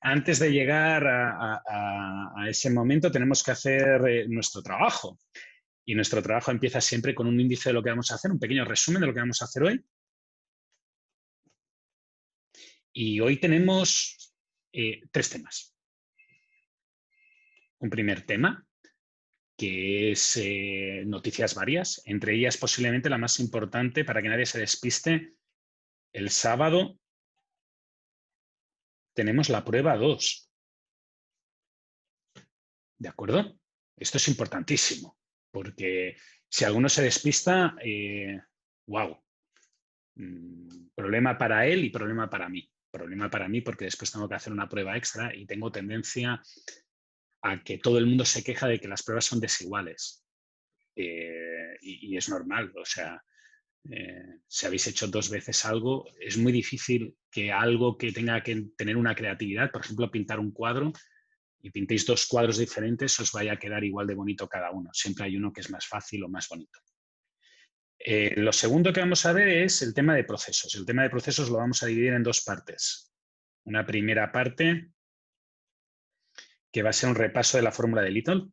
antes de llegar a ese momento tenemos que hacer nuestro trabajo. Y nuestro trabajo empieza siempre con un índice de lo que vamos a hacer, un pequeño resumen de lo que vamos a hacer hoy. Y hoy tenemos tres temas. Un primer tema, que es noticias varias, entre ellas posiblemente la más importante para que nadie se despiste. El sábado tenemos la prueba 2. ¿De acuerdo? Esto es importantísimo, porque si alguno se despista, wow, problema para él y problema para mí. Problema para mí porque después tengo que hacer una prueba extra y tengo tendencia a que todo el mundo se queja de que las pruebas son desiguales. Y es normal, o sea, si habéis hecho 2 veces algo, es muy difícil que algo que tenga que tener una creatividad, por ejemplo, pintar un cuadro, y pintéis 2 cuadros diferentes, os vaya a quedar igual de bonito cada uno. Siempre hay uno que es más fácil o más bonito. Lo segundo que vamos a ver es el tema de procesos. El tema de procesos lo vamos a dividir en 2 partes. Una primera parte que va a ser un repaso de la fórmula de Little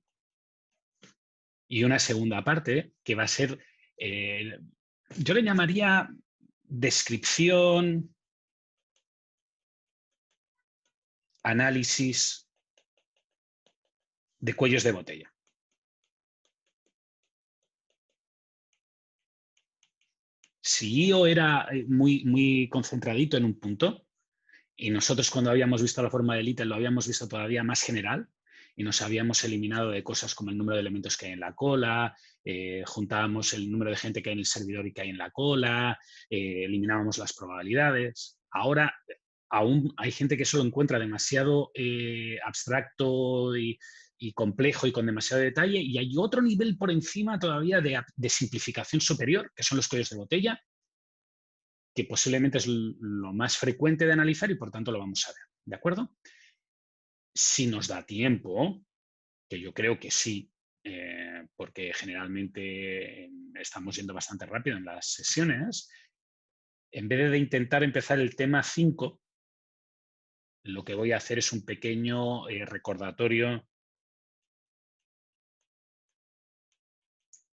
y una segunda parte que va a ser, yo le llamaría descripción, análisis de cuellos de botella. Si IO era muy concentradito en un punto, y nosotros cuando habíamos visto la forma de Little lo habíamos visto todavía más general y nos habíamos eliminado de cosas como el número de elementos que hay en la cola, juntábamos el número de gente que hay en el servidor y que hay en la cola, eliminábamos las probabilidades. Ahora aún hay gente que eso lo encuentra demasiado abstracto y complejo y con demasiado detalle, y hay otro nivel por encima todavía de simplificación superior, que son los cuellos de botella, que posiblemente es lo más frecuente de analizar y por tanto lo vamos a ver, ¿de acuerdo? Si nos da tiempo, que yo creo que sí, porque generalmente estamos yendo bastante rápido en las sesiones, en vez de intentar empezar el tema 5, lo que voy a hacer es un pequeño recordatorio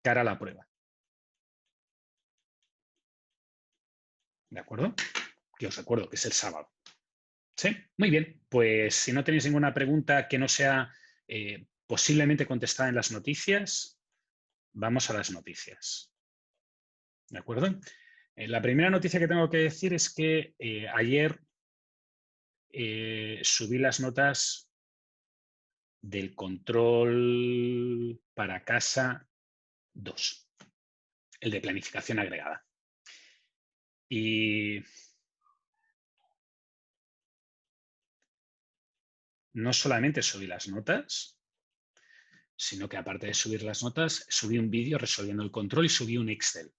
cara a la prueba. ¿De acuerdo? Que os recuerdo que es el sábado. ¿Sí? Muy bien. Pues si no tenéis ninguna pregunta que no sea posiblemente contestada en las noticias, vamos a las noticias. ¿De acuerdo? La primera noticia que tengo que decir es que ayer subí las notas del control para casa 2, el de planificación agregada. Y no solamente subí las notas, sino que aparte de subir las notas, subí un vídeo resolviendo el control y subí un Excel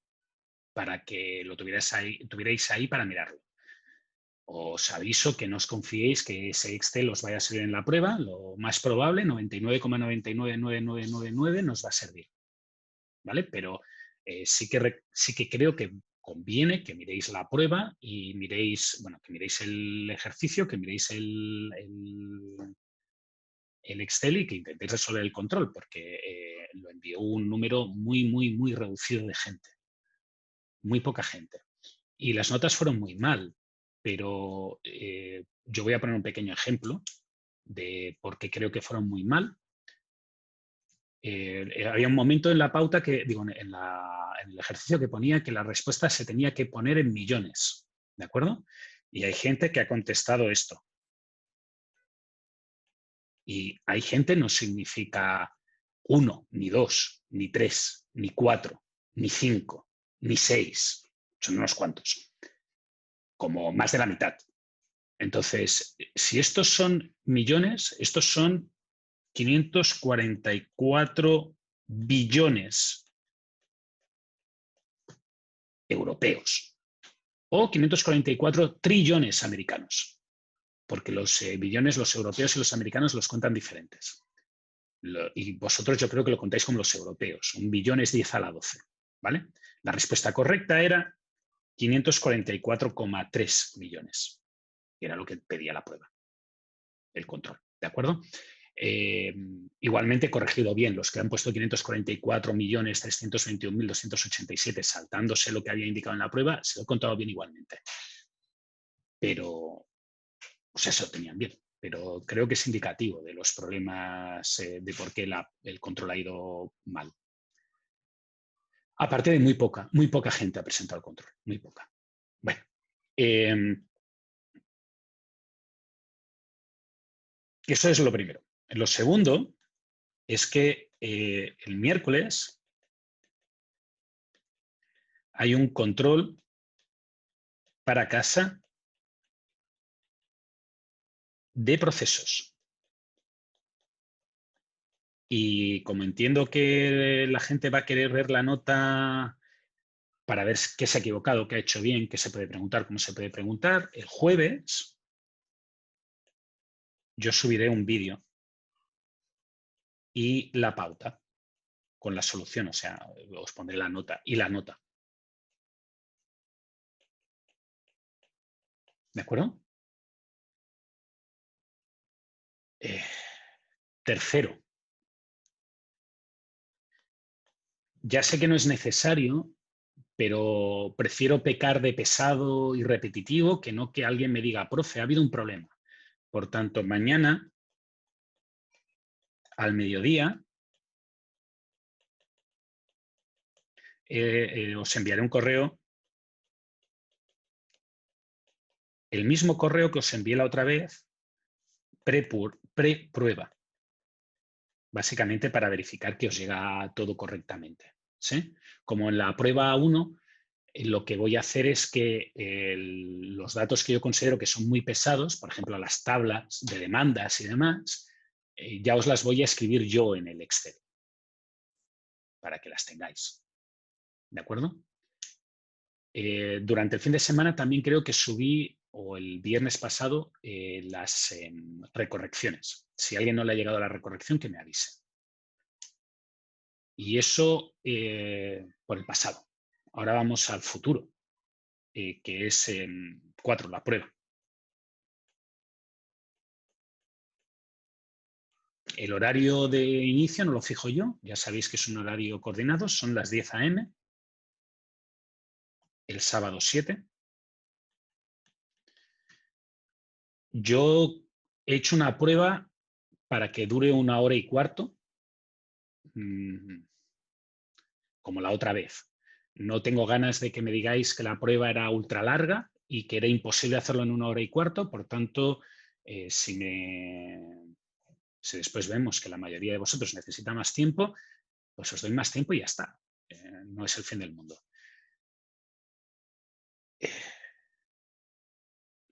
para que lo tuvierais ahí para mirarlo. Os aviso que no os confiéis que ese Excel os vaya a servir en la prueba. Lo más probable, 99,999999 nos va a servir. ¿Vale? Pero sí que creo que conviene que miréis la prueba y miréis, bueno, que miréis el ejercicio, que miréis el Excel y que intentéis resolver el control, porque lo envió un número muy reducido de gente. Muy poca gente. Y las notas fueron muy mal, pero yo voy a poner un pequeño ejemplo de por qué creo que fueron muy mal. Había un momento en la pauta que, digo, en el ejercicio que ponía que la respuesta se tenía que poner en millones, ¿de acuerdo? Y hay gente que ha contestado esto. Y hay gente no significa 1, ni 2, ni 3, ni 4, ni 5, ni 6. Son unos cuantos. Como más de la mitad. Entonces, si estos son millones, estos son 544 billones europeos o 544 trillones americanos, porque los billones, los europeos y los americanos los cuentan diferentes. Y vosotros yo creo que lo contáis como los europeos. Un billón es 10 a la 12, ¿vale? La respuesta correcta era 544,3 millones, que era lo que pedía la prueba. el control, ¿de acuerdo? Igualmente corregido bien, los que han pueto 544.321.287 saltándose lo que había indicado en la prueba, se lo he contado bien igualmente. Pero, pues eso tenían bien. Pero creo que es indicativo de los problemas de por qué el control ha ido mal. Aparte de muy poca gente ha presentado el control, muy poca. Bueno, eso es lo primero. Lo segundo es que el miércoles hay un control para casa de procesos. Y como entiendo que la gente va a querer ver la nota para ver qué se ha equivocado, qué ha hecho bien, qué se puede preguntar, cómo se puede preguntar, el jueves yo subiré un vídeo y la pauta con la solución, o sea, os pondré la nota y la nota. ¿De acuerdo? Tercero, ya sé que no es necesario, pero prefiero pecar de pesado y repetitivo que no que alguien me diga, profe, ha habido un problema. Por tanto, mañana al mediodía os enviaré un correo, el mismo correo que os envié la otra vez, pre-prueba, básicamente para verificar que os llega todo correctamente. ¿Sí? Como en la prueba 1, lo que voy a hacer es que los datos que yo considero que son muy pesados, por ejemplo, las tablas de demandas y demás, ya os las voy a escribir yo en el Excel para que las tengáis. ¿De acuerdo? Durante el fin de semana también creo que subí, o el viernes pasado, las recorrecciones. Si a alguien no le ha llegado a la recorrección, que me avise. Y eso por el pasado. Ahora vamos al futuro, que es 4, la prueba. El horario de inicio no lo fijo yo, ya sabéis que es un horario coordinado, son las 10 a.m., el sábado 7. Yo he hecho una prueba para que dure 1 hora y cuarto, como la otra vez. No tengo ganas de que me digáis que la prueba era ultra larga y que era imposible hacerlo en 1 hora y cuarto, por tanto, si después vemos que la mayoría de vosotros necesita más tiempo, pues os doy más tiempo y ya está. No es el fin del mundo.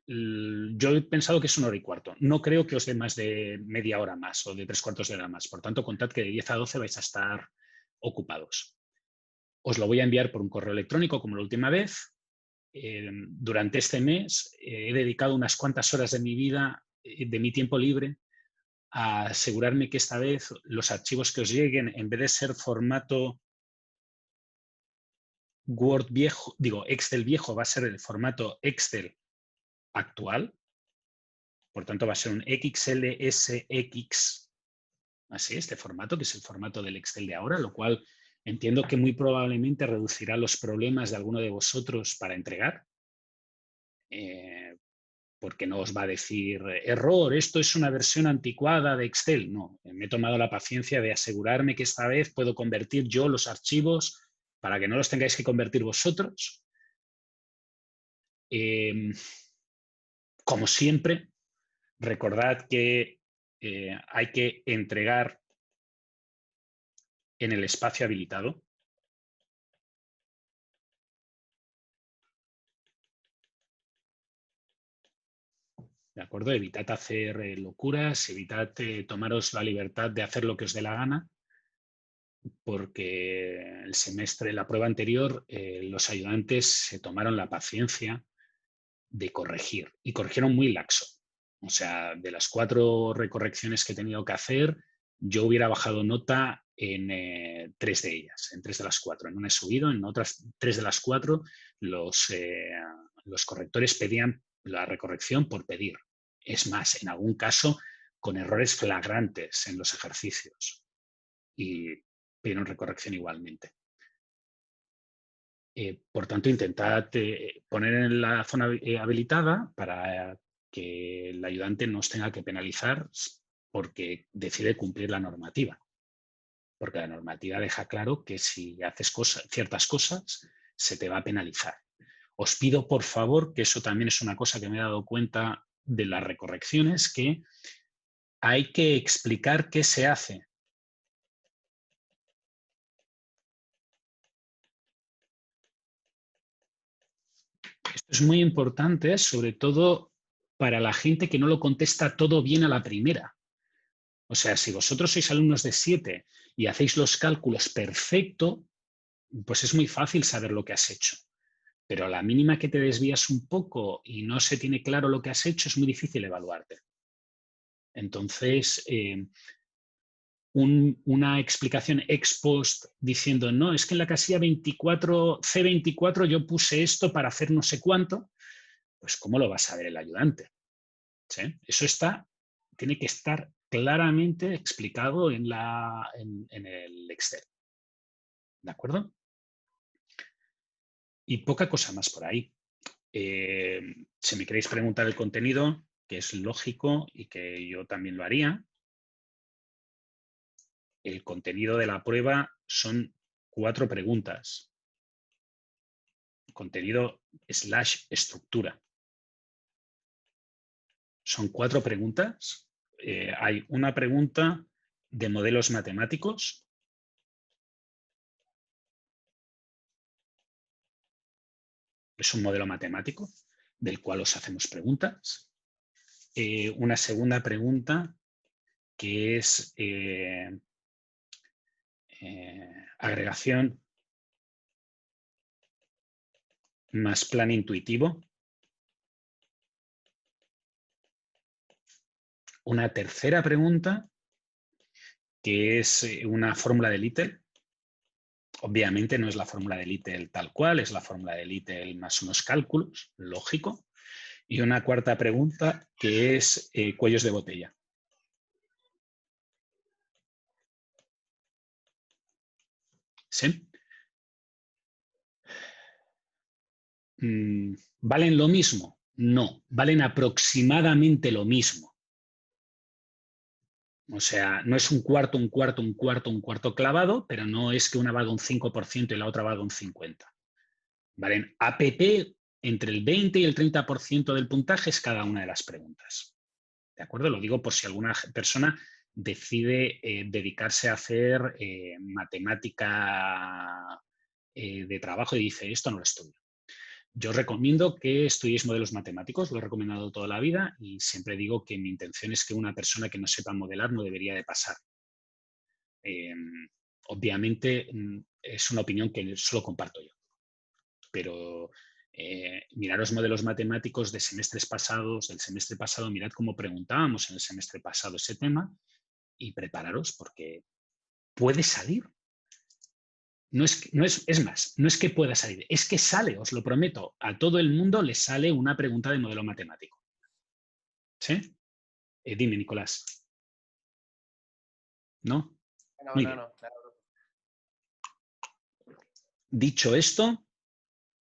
Yo he pensado que es 1 hora y cuarto. No creo que os dé más de media hora más o de 3/4 de hora más. Por tanto, contad que de 10 a 12 vais a estar ocupados. Os lo voy a enviar por un correo electrónico como la última vez. Durante este mes he dedicado unas cuantas horas de mi vida, de mi tiempo libre, a asegurarme que esta vez los archivos que os lleguen, en vez de ser formato Word viejo, Excel viejo, va a ser el formato Excel actual. Por tanto, va a ser un XLSX, así, este formato, que es el formato del Excel de ahora, lo cual entiendo que muy probablemente reducirá los problemas de alguno de vosotros para entregar, porque no os va a decir, error, esto es una versión anticuada de Excel. No, me he tomado la paciencia de asegurarme que esta vez puedo convertir yo los archivos para que no los tengáis que convertir vosotros. Como siempre, recordad que hay que entregar en el espacio habilitado. ¿De acuerdo? Evitad hacer locuras, evitad tomaros la libertad de hacer lo que os dé la gana, porque el semestre, la prueba anterior, los ayudantes se tomaron la paciencia de corregir y corrigieron muy laxo. O sea, de las 4 recorrecciones que he tenido que hacer, yo hubiera bajado nota en 3 de ellas, en 3 de las 4. En una he subido, en otras 3 de las 4 los correctores pedían la recorrección por pedir. Es más, en algún caso, con errores flagrantes en los ejercicios y pidieron recorrección igualmente. Por tanto, intentad poner en la zona habilitada para que el ayudante no os tenga que penalizar porque decide cumplir la normativa. Porque la normativa deja claro que si haces ciertas cosas, se te va a penalizar. Os pido, por favor, que eso también es una cosa que me he dado cuenta de las recorrecciones, que hay que explicar qué se hace. Esto es muy importante, sobre todo para la gente que no lo contesta todo bien a la primera. O sea, si vosotros sois alumnos de 7 y hacéis los cálculos perfecto, pues es muy fácil saber lo que has hecho. Pero a la mínima que te desvías un poco y no se tiene claro lo que has hecho, es muy difícil evaluarte. Entonces, una explicación ex post diciendo, no, es que en la casilla 24, C24 yo puse esto para hacer no sé cuánto, pues ¿cómo lo va a saber el ayudante? ¿Sí? Eso tiene que estar claramente explicado en el Excel. ¿De acuerdo? Y poca cosa más por ahí. Si me queréis preguntar el contenido, que es lógico y que yo también lo haría, el contenido de la prueba son 4 preguntas. Contenido / estructura. Son 4 preguntas. Hay una pregunta de modelos matemáticos. Es un modelo matemático del cual os hacemos preguntas. Una segunda pregunta que es agregación más plan intuitivo. Una tercera pregunta que es una fórmula de Little. Obviamente no es la fórmula de Little tal cual, es la fórmula de Little más unos cálculos, lógico. Y una cuarta pregunta que es cuellos de botella. ¿Sí? ¿Valen lo mismo? No, valen aproximadamente lo mismo. O sea, no es un cuarto, un cuarto, un cuarto, un cuarto clavado, pero no es que una valga un 5% y la otra valga un 50%. Valen APP entre el 20 y el 30% del puntaje es cada una de las preguntas. ¿De acuerdo? Lo digo por si alguna persona decide dedicarse a hacer matemática de trabajo y dice, esto no lo estudio. Yo recomiendo que estudiéis modelos matemáticos, lo he recomendado toda la vida y siempre digo que mi intención es que una persona que no sepa modelar no debería de pasar. Obviamente es una opinión que solo comparto yo, pero miraros modelos matemáticos de semestres pasados, del semestre pasado, mirad cómo preguntábamos en el semestre pasado ese tema y prepararos porque puede salir. Es más, no es que pueda salir, es que sale, os lo prometo. A todo el mundo le sale una pregunta de modelo matemático. ¿Sí? Dime, Nicolás. ¿No? Muy bien. Claro. Dicho esto,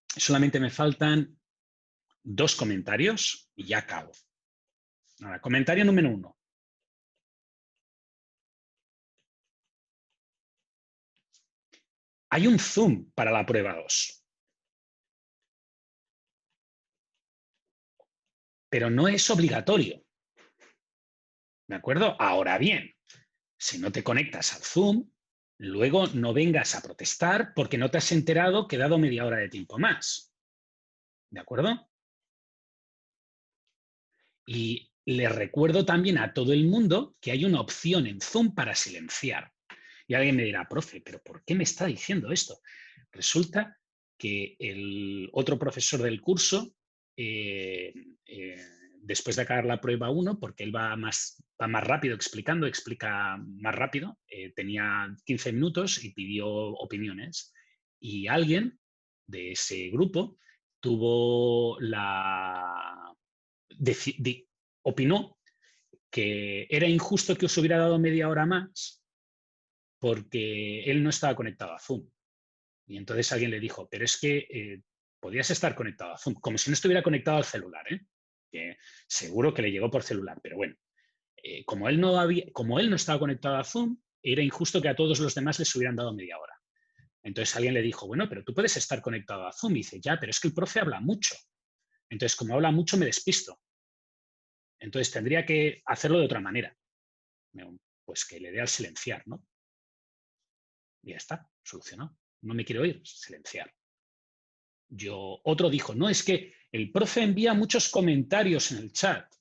solamente me faltan 2 comentarios y ya acabo. Ahora, comentario número 1. Hay un Zoom para la prueba 2. Pero no es obligatorio. ¿De acuerdo? Ahora bien, si no te conectas al Zoom, luego no vengas a protestar porque no te has enterado que he dado media hora de tiempo más. ¿De acuerdo? Y les recuerdo también a todo el mundo que hay una opción en Zoom para silenciar. Y alguien me dirá, profe, ¿pero por qué me está diciendo esto? Resulta que el otro profesor del curso, después de acabar la prueba 1, porque él va más rápido explicando, explica más rápido, tenía 15 minutos y pidió opiniones. Y alguien de ese grupo tuvo opinó que era injusto que os hubiera dado media hora más porque él no estaba conectado a Zoom. Y entonces alguien le dijo, pero es que podías estar conectado a Zoom, como si no estuviera conectado al celular, que seguro que le llegó por celular, pero bueno, como él no estaba conectado a Zoom, era injusto que a todos los demás les hubieran dado media hora. Entonces alguien le dijo, bueno, pero tú puedes estar conectado a Zoom. Y dice, ya, pero es que el profe habla mucho. Entonces, como habla mucho, me despisto. Entonces tendría que hacerlo de otra manera. Pues que le dé al silenciar, ¿no? Y ya está, solucionado. No me quiero ir, silenciar. Otro dijo, no, es que el profe envía muchos comentarios en el chat.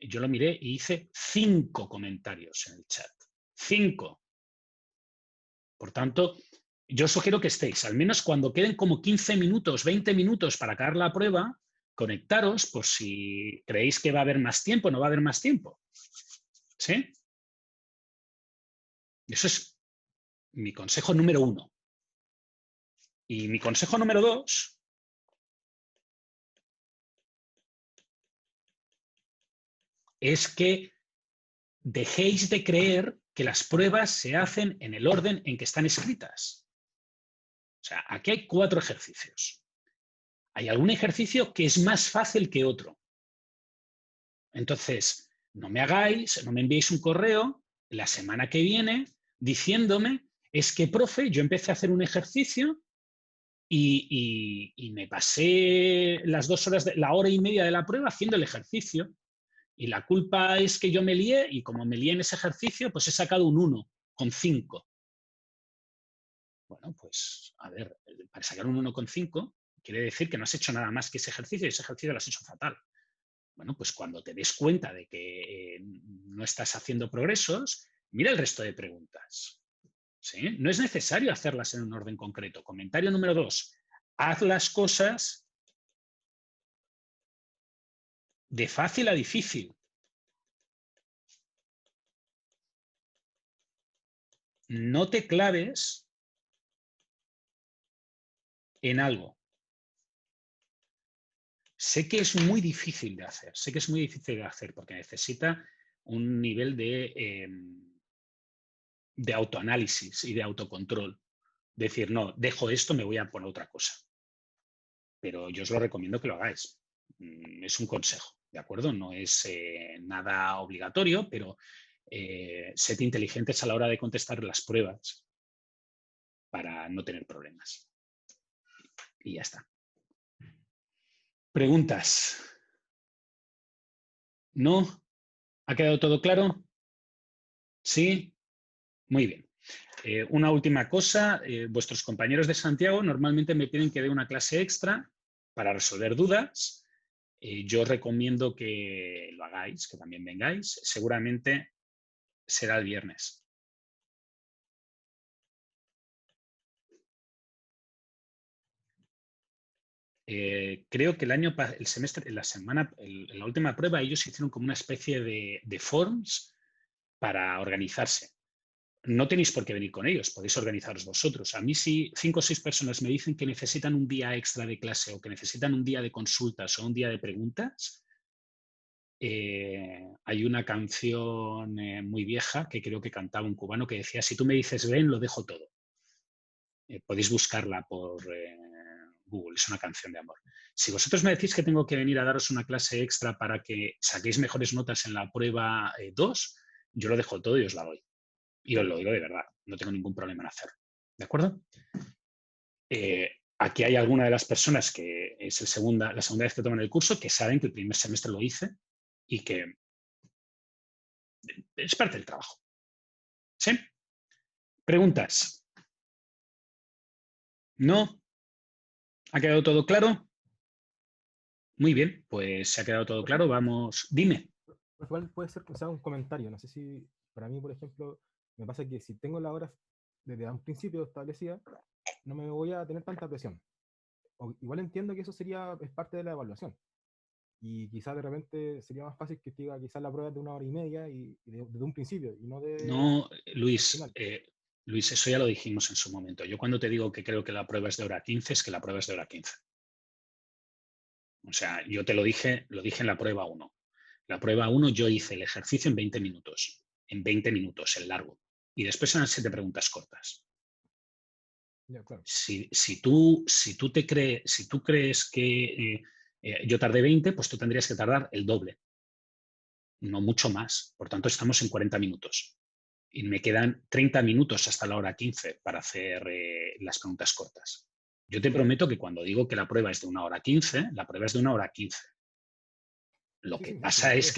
Yo lo miré y hice 5 comentarios en el chat. 5. Por tanto, yo sugiero que estéis, al menos cuando queden como 15 minutos, 20 minutos para acabar la prueba, conectaros por si creéis que va a haber más tiempo, no va a haber más tiempo. ¿Sí? Eso es mi consejo número 1. Y mi consejo número 2 es que dejéis de creer que las pruebas se hacen en el orden en que están escritas. O sea, aquí hay 4 ejercicios. Hay algún ejercicio que es más fácil que otro. Entonces, no me enviéis un correo la semana que viene diciéndome, es que, profe, yo empecé a hacer un ejercicio y me pasé las 2 horas, la hora y media de la prueba haciendo el ejercicio. Y la culpa es que yo me lié y como me lié en ese ejercicio, pues he sacado un 1,5. Bueno, pues, a ver, para sacar un 1,5 quiere decir que no has hecho nada más que ese ejercicio y ese ejercicio lo has hecho fatal. Bueno, pues cuando te des cuenta de que no estás haciendo progresos, mira el resto de preguntas. ¿Sí? No es necesario hacerlas en un orden concreto. Comentario número 2. Haz las cosas de fácil a difícil. No te claves en algo. Sé que es muy difícil de hacer, porque necesita un nivel de autoanálisis y de autocontrol. Decir, no, dejo esto, me voy a poner otra cosa. Pero yo os lo recomiendo que lo hagáis. Es un consejo, ¿de acuerdo? No es nada obligatorio, pero sed inteligentes a la hora de contestar las pruebas para no tener problemas. Y ya está. ¿Preguntas? ¿No? ¿Ha quedado todo claro? ¿Sí? Muy bien. Una última cosa, vuestros compañeros de Santiago normalmente me piden que dé una clase extra para resolver dudas. Yo os recomiendo que lo hagáis, que también vengáis. Seguramente será el viernes. Creo que el semestre, la última prueba, ellos hicieron como una especie de forms para organizarse. No tenéis por qué venir con ellos, podéis organizaros vosotros. A mí si 5 o 6 personas me dicen que necesitan un día extra de clase o que necesitan un día de consultas o un día de preguntas, hay una canción muy vieja que creo que cantaba un cubano que decía, si tú me dices ven, lo dejo todo. Podéis buscarla por Google, es una canción de amor. Si vosotros me decís que tengo que venir a daros una clase extra para que saquéis mejores notas en la prueba 2, yo lo dejo todo y os la doy. Y os lo digo de verdad, no tengo ningún problema en hacerlo. ¿De acuerdo? Aquí hay alguna de las personas que es la segunda vez que toman el curso que saben que el primer semestre lo hice y que es parte del trabajo. ¿Sí? ¿Preguntas? ¿No? ¿Ha quedado todo claro? Muy bien, pues se ha quedado todo claro. Vamos, dime. Igual puede ser que sea un comentario. No sé si para mí, por ejemplo, me pasa que si tengo la hora desde un principio establecida, no me voy a tener tanta presión. Igual entiendo que eso es parte de la evaluación. Y quizás de repente sería más fácil que diga quizás la prueba es de 1 hora y media y desde un principio y no No, al Luis, final. Luis, eso ya lo dijimos en su momento. Yo cuando te digo que creo que la prueba es de hora 15, es que la prueba es de hora 15. O sea, yo te lo dije en la prueba 1. La prueba 1 yo hice el ejercicio en 20 minutos. En 20 minutos, el largo. Y después eran 7 preguntas cortas. Ya, claro. Si tú crees que yo tardé 20, pues tú tendrías que tardar el doble. No mucho más. Por tanto, estamos en 40 minutos. Y me quedan 30 minutos hasta la hora 15 para hacer las preguntas cortas. Yo te prometo que cuando digo que la prueba es de 1 hora 15, la prueba es de 1 hora 15. Lo que pasa es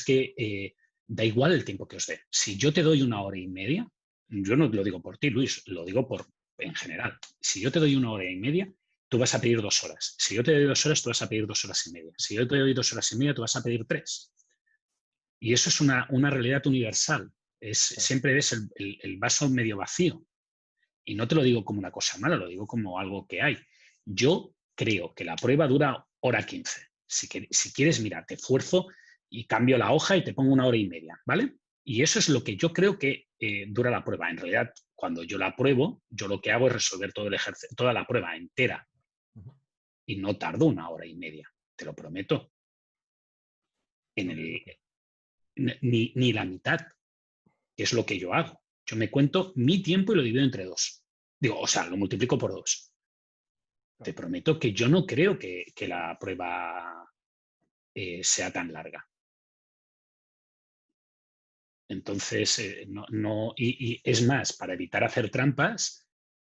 que da igual el tiempo que os dé. Si yo te doy 1 hora y media, yo no lo digo por ti, Luis, lo digo en general. Si yo te doy 1 hora y media, tú vas a pedir 2 horas. Si yo te doy 2 horas, tú vas a pedir 2 horas y media. Si yo te doy 2 horas y media, tú vas a pedir 3. Y eso es una realidad universal. Siempre ves el vaso medio vacío. Y no te lo digo como una cosa mala, lo digo como algo que hay. Yo creo que la prueba dura 1 hora 15. Si quieres, mira, te esfuerzo y cambio la hoja y te pongo 1 hora y media, ¿vale? Y eso es lo que yo creo que dura la prueba. En realidad, cuando yo la pruebo, yo lo que hago es resolver toda la prueba entera. Y no tardo 1 hora y media, te lo prometo. Ni la mitad, que es lo que yo hago. Yo me cuento mi tiempo y lo divido entre 2. Digo, o sea, lo multiplico por 2. Te prometo que yo no creo que la prueba sea tan larga. Entonces, y es más, para evitar hacer trampas,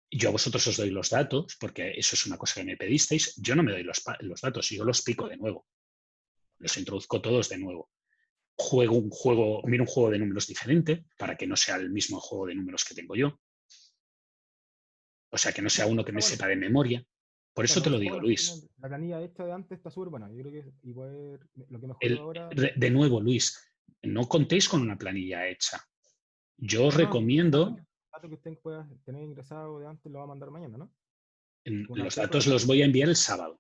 yo a vosotros os doy los datos, porque eso es una cosa que me pedisteis. Yo no me doy los datos, yo los pico de nuevo. Los introduzco todos de nuevo. Miro un juego de números diferente para que no sea el mismo juego de números que tengo yo. O sea, que no sea uno que me sepa de memoria. Por eso te lo digo, Luis. La planilla hecha de antes está súper buena. Yo creo que lo que mejoró ahora... De nuevo, Luis, no contéis con una planilla hecha. Yo os recomiendo... El dato que usted pueda tener ingresado de antes lo va a mandar mañana, ¿no? Los datos los voy a enviar el sábado.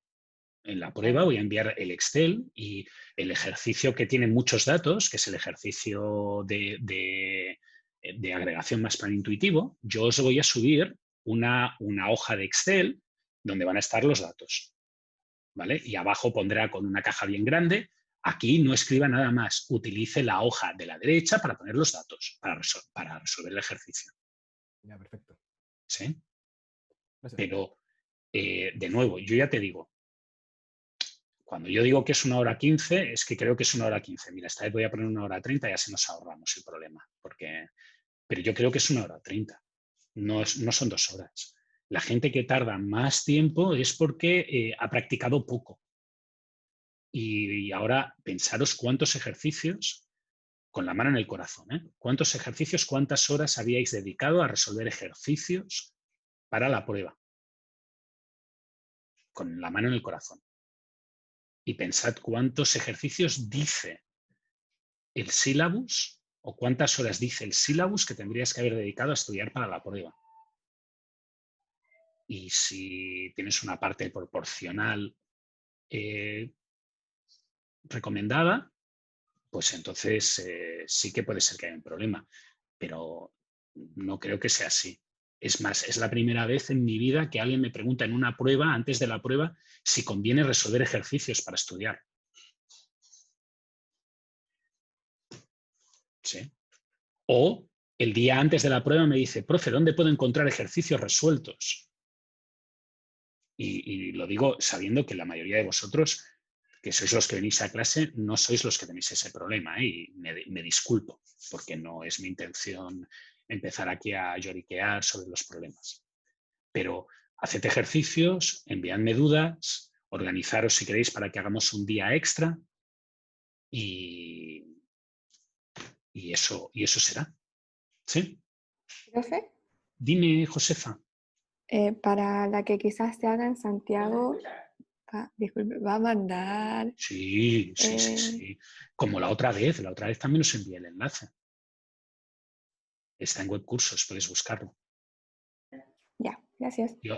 En la prueba voy a enviar el Excel y el ejercicio que tiene muchos datos, que es el ejercicio de agregación más plan intuitivo. Yo os voy a subir una hoja de Excel donde van a estar los datos. ¿Vale? Y abajo pondrá con una caja bien grande, aquí no escriba nada más, utilice la hoja de la derecha para poner los datos, para resolver el ejercicio. Ya, perfecto. ¿Sí? Gracias. Pero, de nuevo, yo ya te digo, cuando yo digo que es 1 hora 15, es que creo que es 1 hora 15. Mira, esta vez voy a poner 1 hora 30 y así nos ahorramos el problema. Pero yo creo que es 1 hora 30. No son 2 horas. La gente que tarda más tiempo es porque ha practicado poco. Y ahora pensaros cuántos ejercicios, con la mano en el corazón, cuántos ejercicios, cuántas horas habíais dedicado a resolver ejercicios para la prueba. Con la mano en el corazón. Y pensad cuántos ejercicios dice el sílabus o cuántas horas dice el sílabus que tendrías que haber dedicado a estudiar para la prueba. Y si tienes una parte proporcional recomendada, pues entonces sí que puede ser que haya un problema, pero no creo que sea así. Es más, es la primera vez en mi vida que alguien me pregunta en una prueba, antes de la prueba, si conviene resolver ejercicios para estudiar. ¿Sí? O el día antes de la prueba me dice, profe, ¿dónde puedo encontrar ejercicios resueltos? Y lo digo sabiendo que la mayoría de vosotros, que sois los que venís a clase, no sois los que tenéis ese problema. Y me disculpo, porque no es mi intención empezar aquí a lloriquear sobre los problemas. Pero haced ejercicios, enviadme dudas, organizaros si queréis para que hagamos un día extra y eso será. ¿Sí? Profe, Dime, Josefa. para la que quizás se haga en Santiago, disculpe, va a mandar... Sí. Como la otra vez también os envié el enlace. Está en Webcursos, podéis buscarlo. Ya, gracias. Yo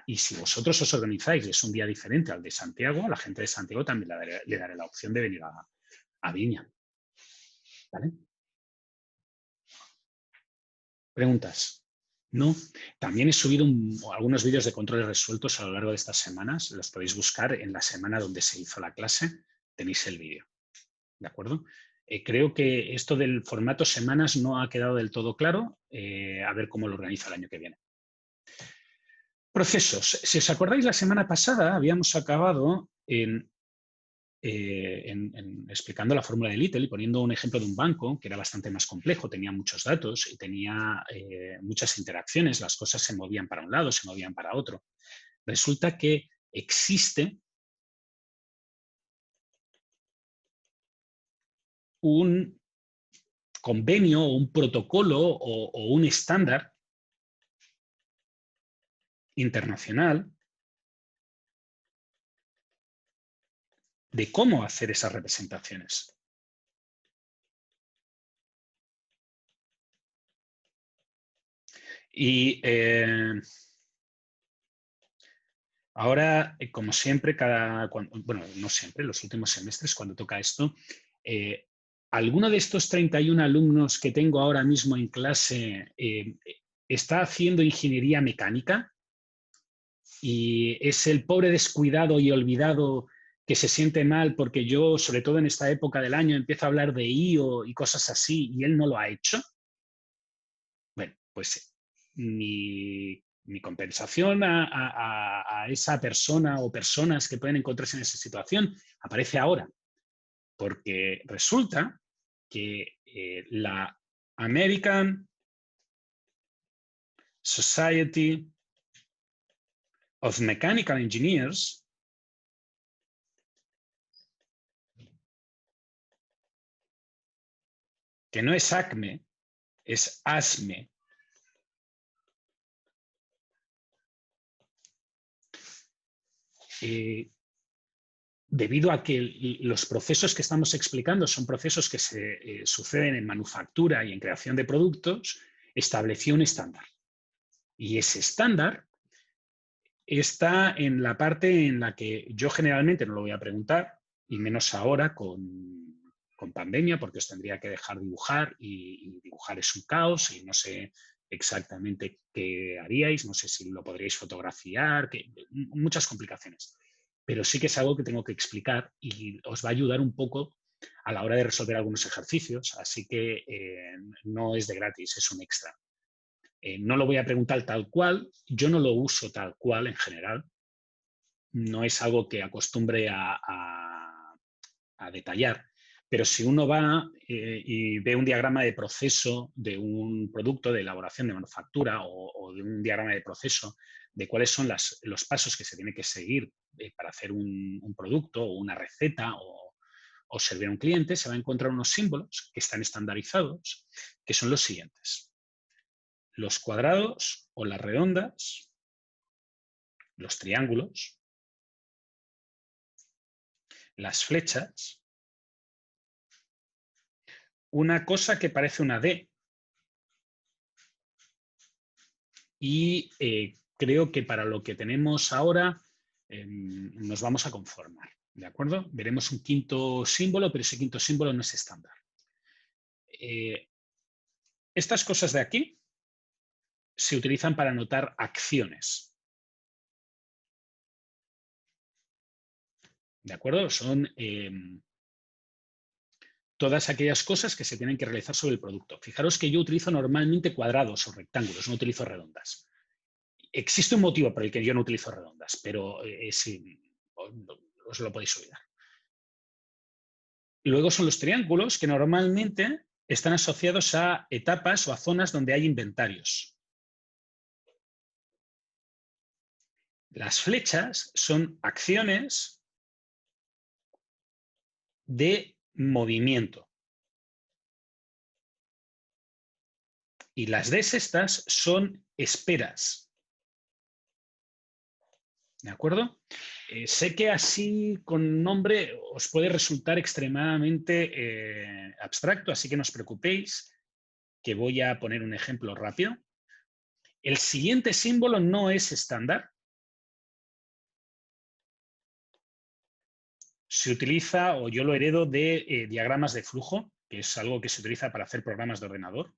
y si vosotros os organizáis, es un día diferente al de Santiago, a la gente de Santiago también le daré la opción de venir a Viña. ¿Vale? ¿Preguntas? No, también he subido algunos vídeos de controles resueltos a lo largo de estas semanas. Los podéis buscar en la semana donde se hizo la clase. Tenéis el vídeo. ¿De acuerdo? Creo que esto del formato semanas no ha quedado del todo claro. A ver cómo lo organizo el año que viene. Procesos. Si os acordáis, la semana pasada habíamos acabado explicando la fórmula de Little y poniendo un ejemplo de un banco que era bastante más complejo, tenía muchos datos y tenía muchas interacciones, las cosas se movían para un lado, se movían para otro. Resulta que existe un convenio o un protocolo o un estándar internacional de cómo hacer esas representaciones. Y ahora, como siempre, bueno, no siempre, los últimos semestres, cuando toca esto, alguno de estos 31 alumnos que tengo ahora mismo en clase está haciendo ingeniería mecánica y es el pobre descuidado y olvidado que se siente mal porque yo, sobre todo en esta época del año, empiezo a hablar de IO y cosas así y él no lo ha hecho. Bueno, pues mi compensación a esa persona o personas que pueden encontrarse en esa situación aparece ahora, porque resulta que la American Society of Mechanical Engineers que no es ACME, es ASME. Debido a que los procesos que estamos explicando son procesos que se suceden en manufactura y en creación de productos, estableció un estándar. Y ese estándar está en la parte en la que yo generalmente no lo voy a preguntar, y menos ahora con pandemia, porque os tendría que dejar dibujar y dibujar es un caos y no sé exactamente qué haríais, no sé si lo podríais fotografiar, muchas complicaciones. Pero sí que es algo que tengo que explicar y os va a ayudar un poco a la hora de resolver algunos ejercicios, así que no es de gratis, es un extra. No lo voy a preguntar tal cual, yo no lo uso tal cual en general, no es algo que acostumbre a detallar, pero si uno va y ve un diagrama de proceso de un producto de elaboración de manufactura o de un diagrama de proceso de cuáles son los pasos que se tiene que seguir para hacer un producto o una receta o servir a un cliente, se va a encontrar unos símbolos que están estandarizados, que son los siguientes. Los cuadrados o las redondas, los triángulos, las flechas, una cosa que parece una D y creo que para lo que tenemos ahora nos vamos a conformar, ¿de acuerdo? Veremos un quinto símbolo, pero ese quinto símbolo no es estándar. Estas cosas de aquí se utilizan para anotar acciones. ¿De acuerdo? Son todas aquellas cosas que se tienen que realizar sobre el producto. Fijaros que yo utilizo normalmente cuadrados o rectángulos, no utilizo redondas. Existe un motivo por el que yo no utilizo redondas, pero sí, os lo podéis olvidar. Luego son los triángulos, que normalmente están asociados a etapas o a zonas donde hay inventarios. Las flechas son acciones de movimiento. Y las D estas son esperas. ¿De acuerdo? Sé que así con nombre os puede resultar extremadamente abstracto, así que no os preocupéis, que voy a poner un ejemplo rápido. El siguiente símbolo no es estándar. Se utiliza, o yo lo heredo de diagramas de flujo, que es algo que se utiliza para hacer programas de ordenador.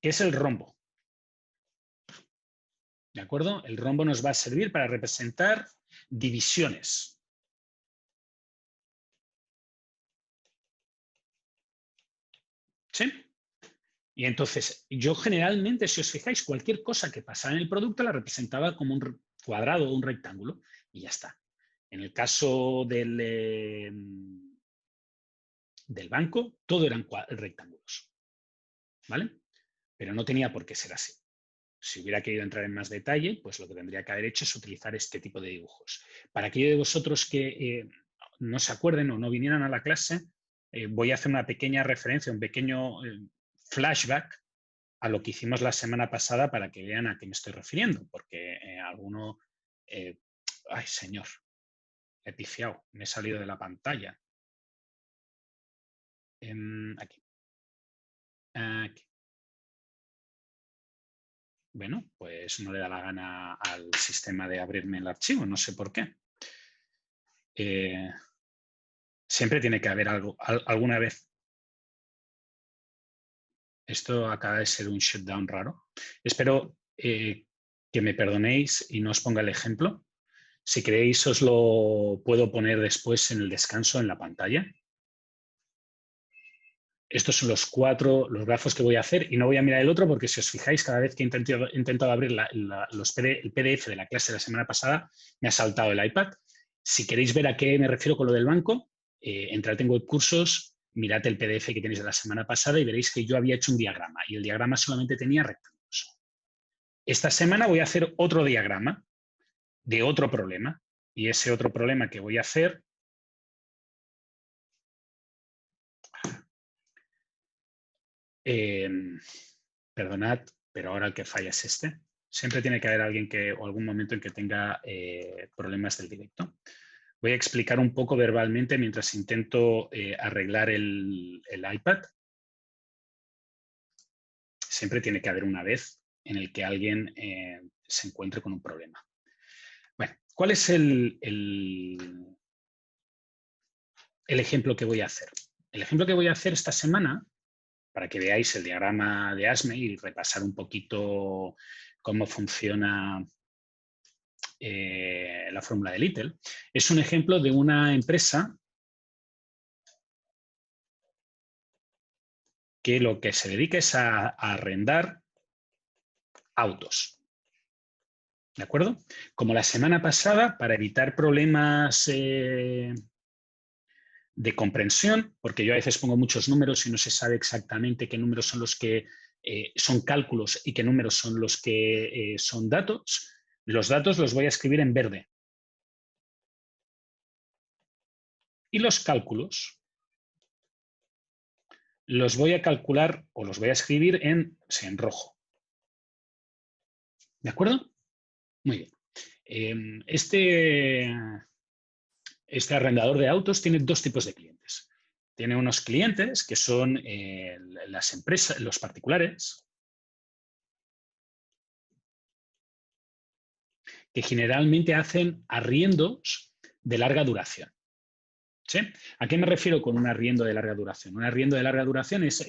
que es el rombo. ¿De acuerdo? El rombo nos va a servir para representar divisiones. ¿Sí? Y entonces, yo generalmente, si os fijáis, cualquier cosa que pasara en el producto la representaba como un cuadrado o un rectángulo y ya está. En el caso del banco, todo eran rectángulos. ¿Vale? Pero no tenía por qué ser así. Si hubiera querido entrar en más detalle, pues lo que tendría que haber hecho es utilizar este tipo de dibujos. Para aquellos de vosotros que no se acuerden o no vinieran a la clase, voy a hacer una pequeña referencia, un pequeño flashback a lo que hicimos la semana pasada para que vean a qué me estoy refiriendo, porque alguno... ¡ay, señor! He pifiado, me he salido de la pantalla. Aquí. Aquí. Bueno, pues no le da la gana al sistema de abrirme el archivo, no sé por qué. Siempre tiene que haber algo, alguna vez. Esto acaba de ser un shutdown raro. Espero que me perdonéis y no os ponga el ejemplo. Si queréis, os lo puedo poner después en el descanso en la pantalla. Estos son los grafos que voy a hacer y no voy a mirar el otro porque si os fijáis, cada vez que he intentado abrir el PDF de la clase de la semana pasada, me ha saltado el iPad. Si queréis ver a qué me refiero con lo del banco, entrad en webcursos, mirad el PDF que tenéis de la semana pasada y veréis que yo había hecho un diagrama y el diagrama solamente tenía rectángulos. Esta semana voy a hacer otro diagrama de otro problema y ese otro problema que voy a hacer perdonad, pero ahora el que falla es este. Siempre tiene que haber alguien o algún momento en que tenga problemas del directo. Voy a explicar un poco verbalmente mientras intento arreglar el iPad. Siempre tiene que haber una vez en el que alguien se encuentre con un problema. Bueno, ¿cuál es el ejemplo que voy a hacer? El ejemplo que voy a hacer esta semana, para que veáis el diagrama de ASME y repasar un poquito cómo funciona la fórmula de Little, es un ejemplo de una empresa que lo que se dedica es a arrendar autos. ¿De acuerdo? Como la semana pasada, para evitar problemas de comprensión, porque yo a veces pongo muchos números y no se sabe exactamente qué números son los que son cálculos y qué números son los que son datos, los datos los voy a escribir en verde. Y los cálculos los voy a calcular o los voy a escribir en rojo. ¿De acuerdo? Muy bien. Este arrendador de autos tiene dos tipos de clientes. Tiene unos clientes que son las empresas, los particulares, que generalmente hacen arriendos de larga duración. ¿Sí? ¿A qué me refiero con un arriendo de larga duración? Un arriendo de larga duración es,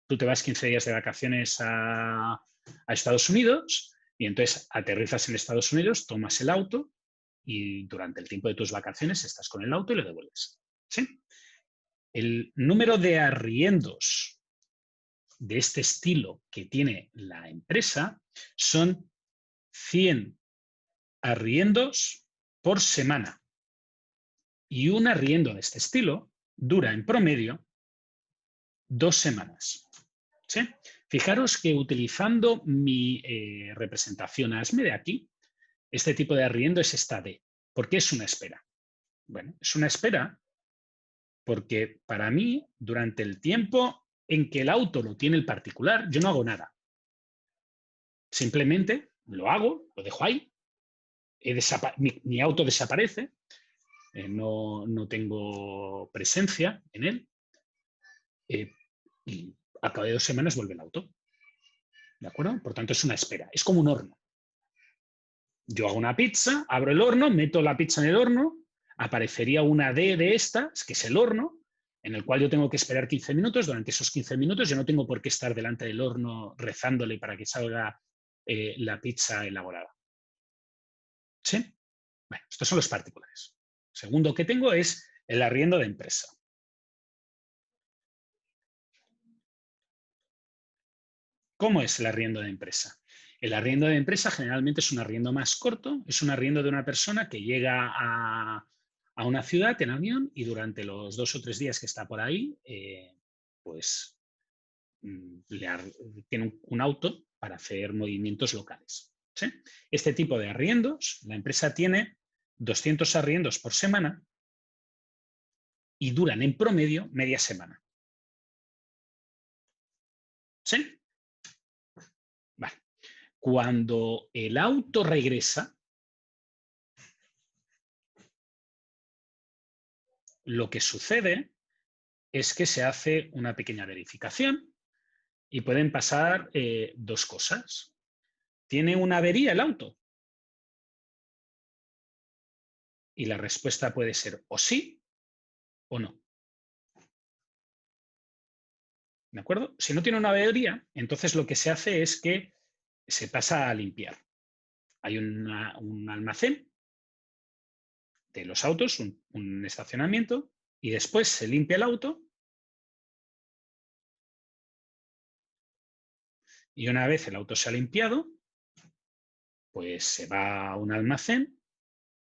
tú te vas 15 días de vacaciones a Estados Unidos y entonces aterrizas en Estados Unidos, tomas el auto y durante el tiempo de tus vacaciones estás con el auto y lo devuelves. ¿Sí? El número de arriendos de este estilo que tiene la empresa son 100 arriendos por semana. Y un arriendo de este estilo dura en promedio 2 semanas. ¿Sí? Fijaros que utilizando mi representación ASME de aquí, este tipo de arriendo es esta D. ¿Por qué es una espera? Bueno, es una espera porque para mí, durante el tiempo en que el auto lo tiene el particular, yo no hago nada. Simplemente lo hago, lo dejo ahí, mi auto desaparece, no tengo presencia en él y a cabo de 2 semanas vuelve el auto. ¿De acuerdo? Por tanto, es una espera. Es como un horno. Yo hago una pizza, abro el horno, meto la pizza en el horno, aparecería una D de estas, que es el horno, en el cual yo tengo que esperar 15 minutos. Durante esos 15 minutos yo no tengo por qué estar delante del horno rezándole para que salga la pizza elaborada. ¿Sí? Bueno, estos son los particulares. Segundo que tengo es el arriendo de empresa. ¿Cómo es el arriendo de empresa? El arriendo de empresa generalmente es un arriendo más corto, es un arriendo de una persona que llega a una ciudad en avión y durante los 2 o 3 días que está por ahí, pues tiene un auto para hacer movimientos locales. ¿Sí? Este tipo de arriendos, la empresa tiene 200 arriendos por semana y duran en promedio media semana. ¿Sí? Vale. Cuando el auto regresa, lo que sucede es que se hace una pequeña verificación y pueden pasar 2 cosas. ¿Tiene una avería el auto? Y la respuesta puede ser o sí o no. ¿De acuerdo? Si no tiene una avería, entonces lo que se hace es que se pasa a limpiar. Hay un almacén de los autos, un estacionamiento, y después se limpia el auto. Y una vez el auto se ha limpiado, pues se va a un almacén,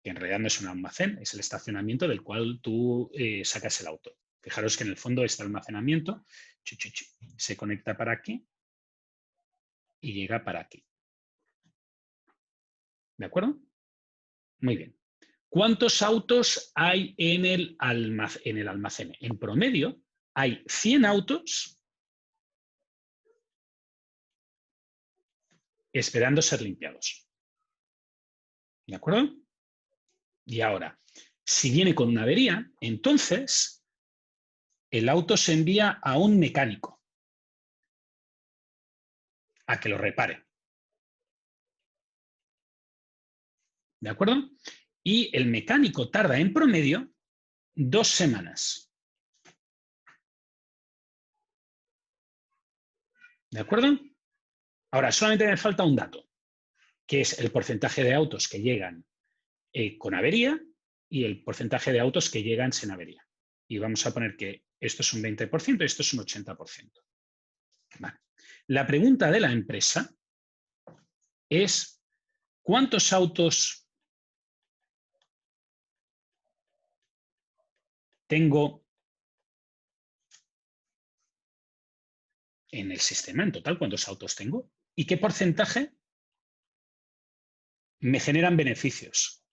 que en realidad no es un almacén, es el estacionamiento del cual tú sacas el auto. Fijaros que en el fondo este almacenamiento se conecta para aquí y llega para aquí. ¿De acuerdo? Muy bien. ¿Cuántos autos hay en el almacén? En promedio hay 100 autos esperando ser limpiados. ¿De acuerdo? Y ahora, si viene con una avería, entonces el auto se envía a un mecánico a que lo repare. ¿De acuerdo? Y el mecánico tarda en promedio 2 semanas. ¿De acuerdo? Ahora, solamente me falta un dato, que es el porcentaje de autos que llegan con avería y el porcentaje de autos que llegan sin avería. Y vamos a poner que esto es un 20% y esto es un 80%. Vale. La pregunta de la empresa es ¿cuántos autos tengo en el sistema en total? ¿Cuántos autos tengo? ¿Y qué porcentaje me generan beneficios?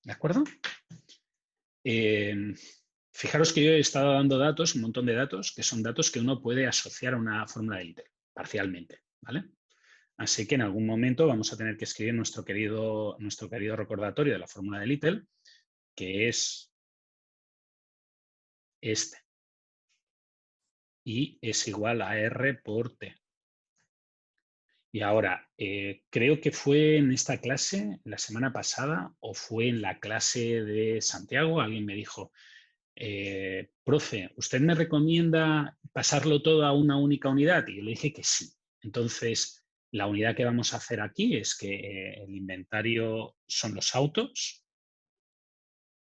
¿De acuerdo? Fijaros que yo he estado dando datos, un montón de datos, que son datos que uno puede asociar a una fórmula de Little, parcialmente, ¿vale? Así que en algún momento vamos a tener que escribir nuestro querido recordatorio de la fórmula de Little, que es este. Y es igual a R por T. Y ahora, creo que fue en esta clase, la semana pasada, o fue en la clase de Santiago, alguien me dijo, profe, ¿usted me recomienda pasarlo todo a una única unidad? Y yo le dije que sí. Entonces, la unidad que vamos a hacer aquí es que el inventario son los autos,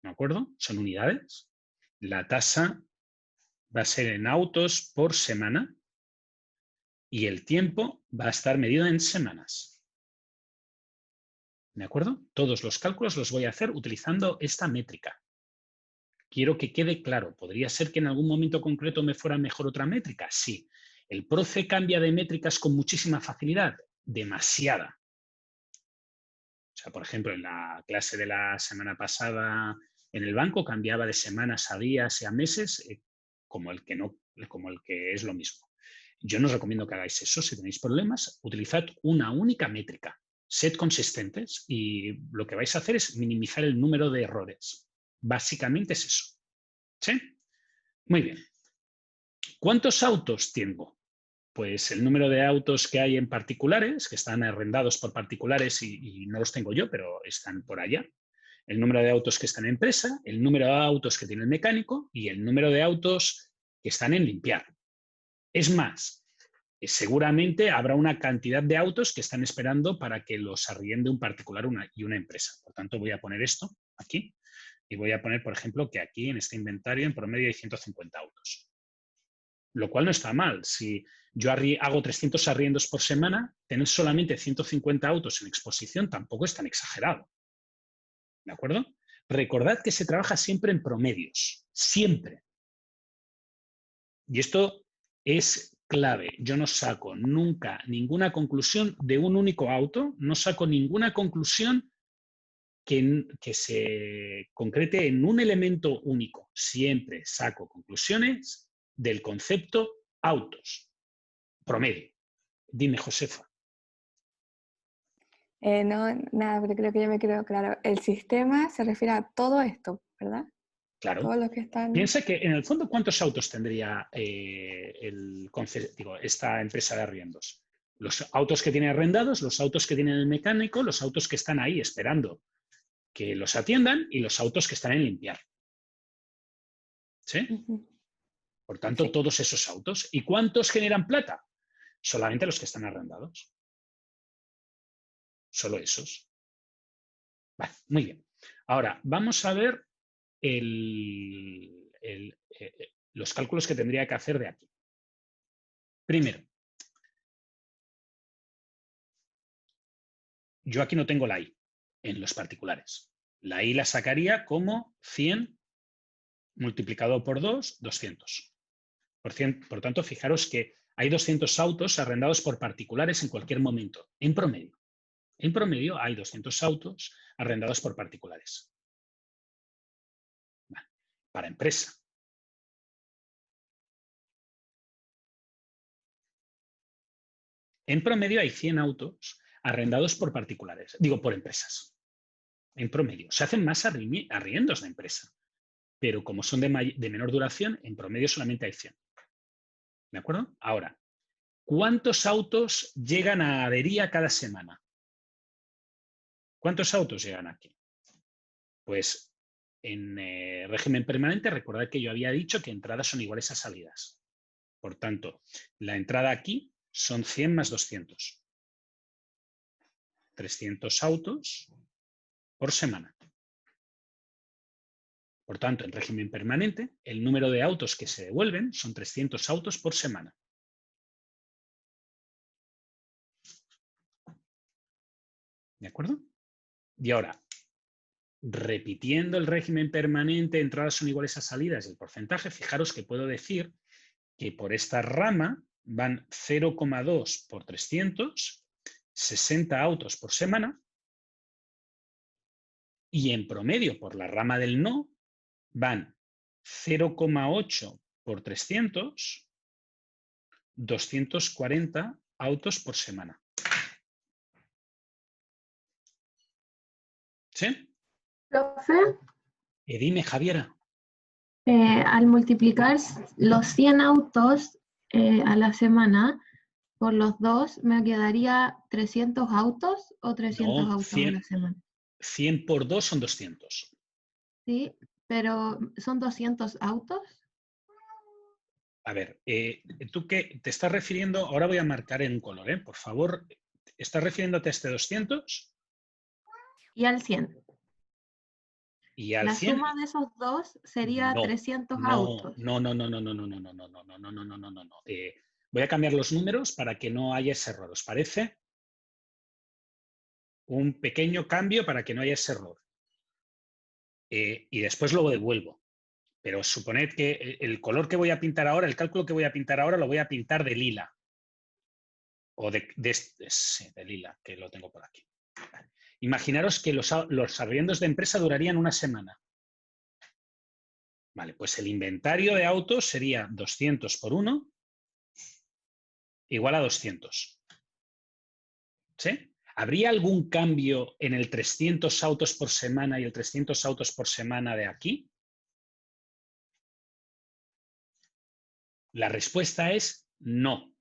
¿de acuerdo? Son unidades. La tasa va a ser en autos por semana y el tiempo va a estar medido en semanas. ¿De acuerdo? Todos los cálculos los voy a hacer utilizando esta métrica. Quiero que quede claro. ¿Podría ser que en algún momento concreto me fuera mejor otra métrica? Sí. ¿El profe cambia de métricas con muchísima facilidad? Demasiada. O sea, por ejemplo, en la clase de la semana pasada en el banco cambiaba de semanas a días y a meses, como el que es lo mismo. Yo no os recomiendo que hagáis eso. Si tenéis problemas, utilizad una única métrica. Sed consistentes y lo que vais a hacer es minimizar el número de errores. Básicamente es eso. ¿Sí? Muy bien. ¿Cuántos autos tengo? Pues el número de autos que hay en particulares, que están arrendados por particulares y no los tengo yo, pero están por allá. El número de autos que están en empresa, el número de autos que tiene el mecánico y el número de autos que están en limpiar. Es más, seguramente habrá una cantidad de autos que están esperando para que los arriende un particular y una empresa. Por tanto, voy a poner esto aquí y voy a poner, por ejemplo, que aquí en este inventario en promedio hay 150 autos. Lo cual no está mal. Si yo hago 300 arriendos por semana, tener solamente 150 autos en exposición tampoco es tan exagerado. ¿De acuerdo? Recordad que se trabaja siempre en promedios. Siempre. Y esto es clave. Yo no saco nunca ninguna conclusión de un único auto, no saco ninguna conclusión que se concrete en un elemento único. Siempre saco conclusiones del concepto autos. Promedio. Dime, Josefa. No, nada, pero creo que ya me quedó claro. El sistema se refiere a todo esto, ¿verdad? Claro. Todos los que están... Piensa que en el fondo, ¿cuántos autos tendría esta empresa de arriendos? Los autos que tiene arrendados, los autos que tiene el mecánico, los autos que están ahí esperando que los atiendan y los autos que están en limpiar. ¿Sí? Por tanto, sí. Todos esos autos. ¿Y cuántos generan plata? Solamente los que están arrendados. Solo esos. Vale, muy bien. Ahora, vamos a ver los cálculos que tendría que hacer de aquí. Primero, yo aquí no tengo la I en los particulares. La I la sacaría como 100 multiplicado por 2, 200. Por tanto, fijaros que hay 200 autos arrendados por particulares en cualquier momento, en promedio. En promedio hay 200 autos arrendados por particulares. Vale. Para empresa. En promedio hay 100 autos arrendados por particulares, digo, por empresas. En promedio. Se hacen más arriendos de empresa, pero como son de menor duración, en promedio solamente hay 100. ¿De acuerdo? Ahora, ¿cuántos autos llegan a avería cada semana? ¿Cuántos autos llegan aquí? Pues en régimen permanente, recordad que yo había dicho que entradas son iguales a salidas. Por tanto, la entrada aquí son 100 más 200. 300 autos por semana. Por tanto, en régimen permanente, el número de autos que se devuelven son 300 autos por semana. ¿De acuerdo? Y ahora, repitiendo el régimen permanente, entradas son iguales a salidas y el porcentaje, fijaros que puedo decir que por esta rama van 0,2 por 300, 60 autos por semana, y en promedio por la rama del no van 0,8 por 300, 240 autos por semana. ¿Sí? Profe, Dime, Javiera. al multiplicar los 100 autos a la semana por los dos, ¿me quedaría 300 autos o 300 No, autos a la semana? 100 por 2 son 200. Sí, pero ¿son 200 autos? A ver, ¿tú qué te estás refiriendo? Ahora voy a marcar en color, por favor. ¿Estás refiriéndote a este 200? Y al 100. Y al La 100. suma de esos dos sería 300 autos. No. Voy a cambiar los números para que no haya ese error. ¿Os parece? Un pequeño cambio para que no haya ese error. Y después lo devuelvo. Pero suponed que el color que voy a pintar ahora, el cálculo que voy a pintar ahora, lo voy a pintar de lila. O de lila, que lo tengo por aquí. Imaginaros que los arriendos de empresa durarían una semana. Vale, pues el inventario de autos sería 200 por 1 igual a 200. ¿Sí? ¿Habría algún cambio en el 300 autos por semana y el 300 autos por semana de aquí? La respuesta es no.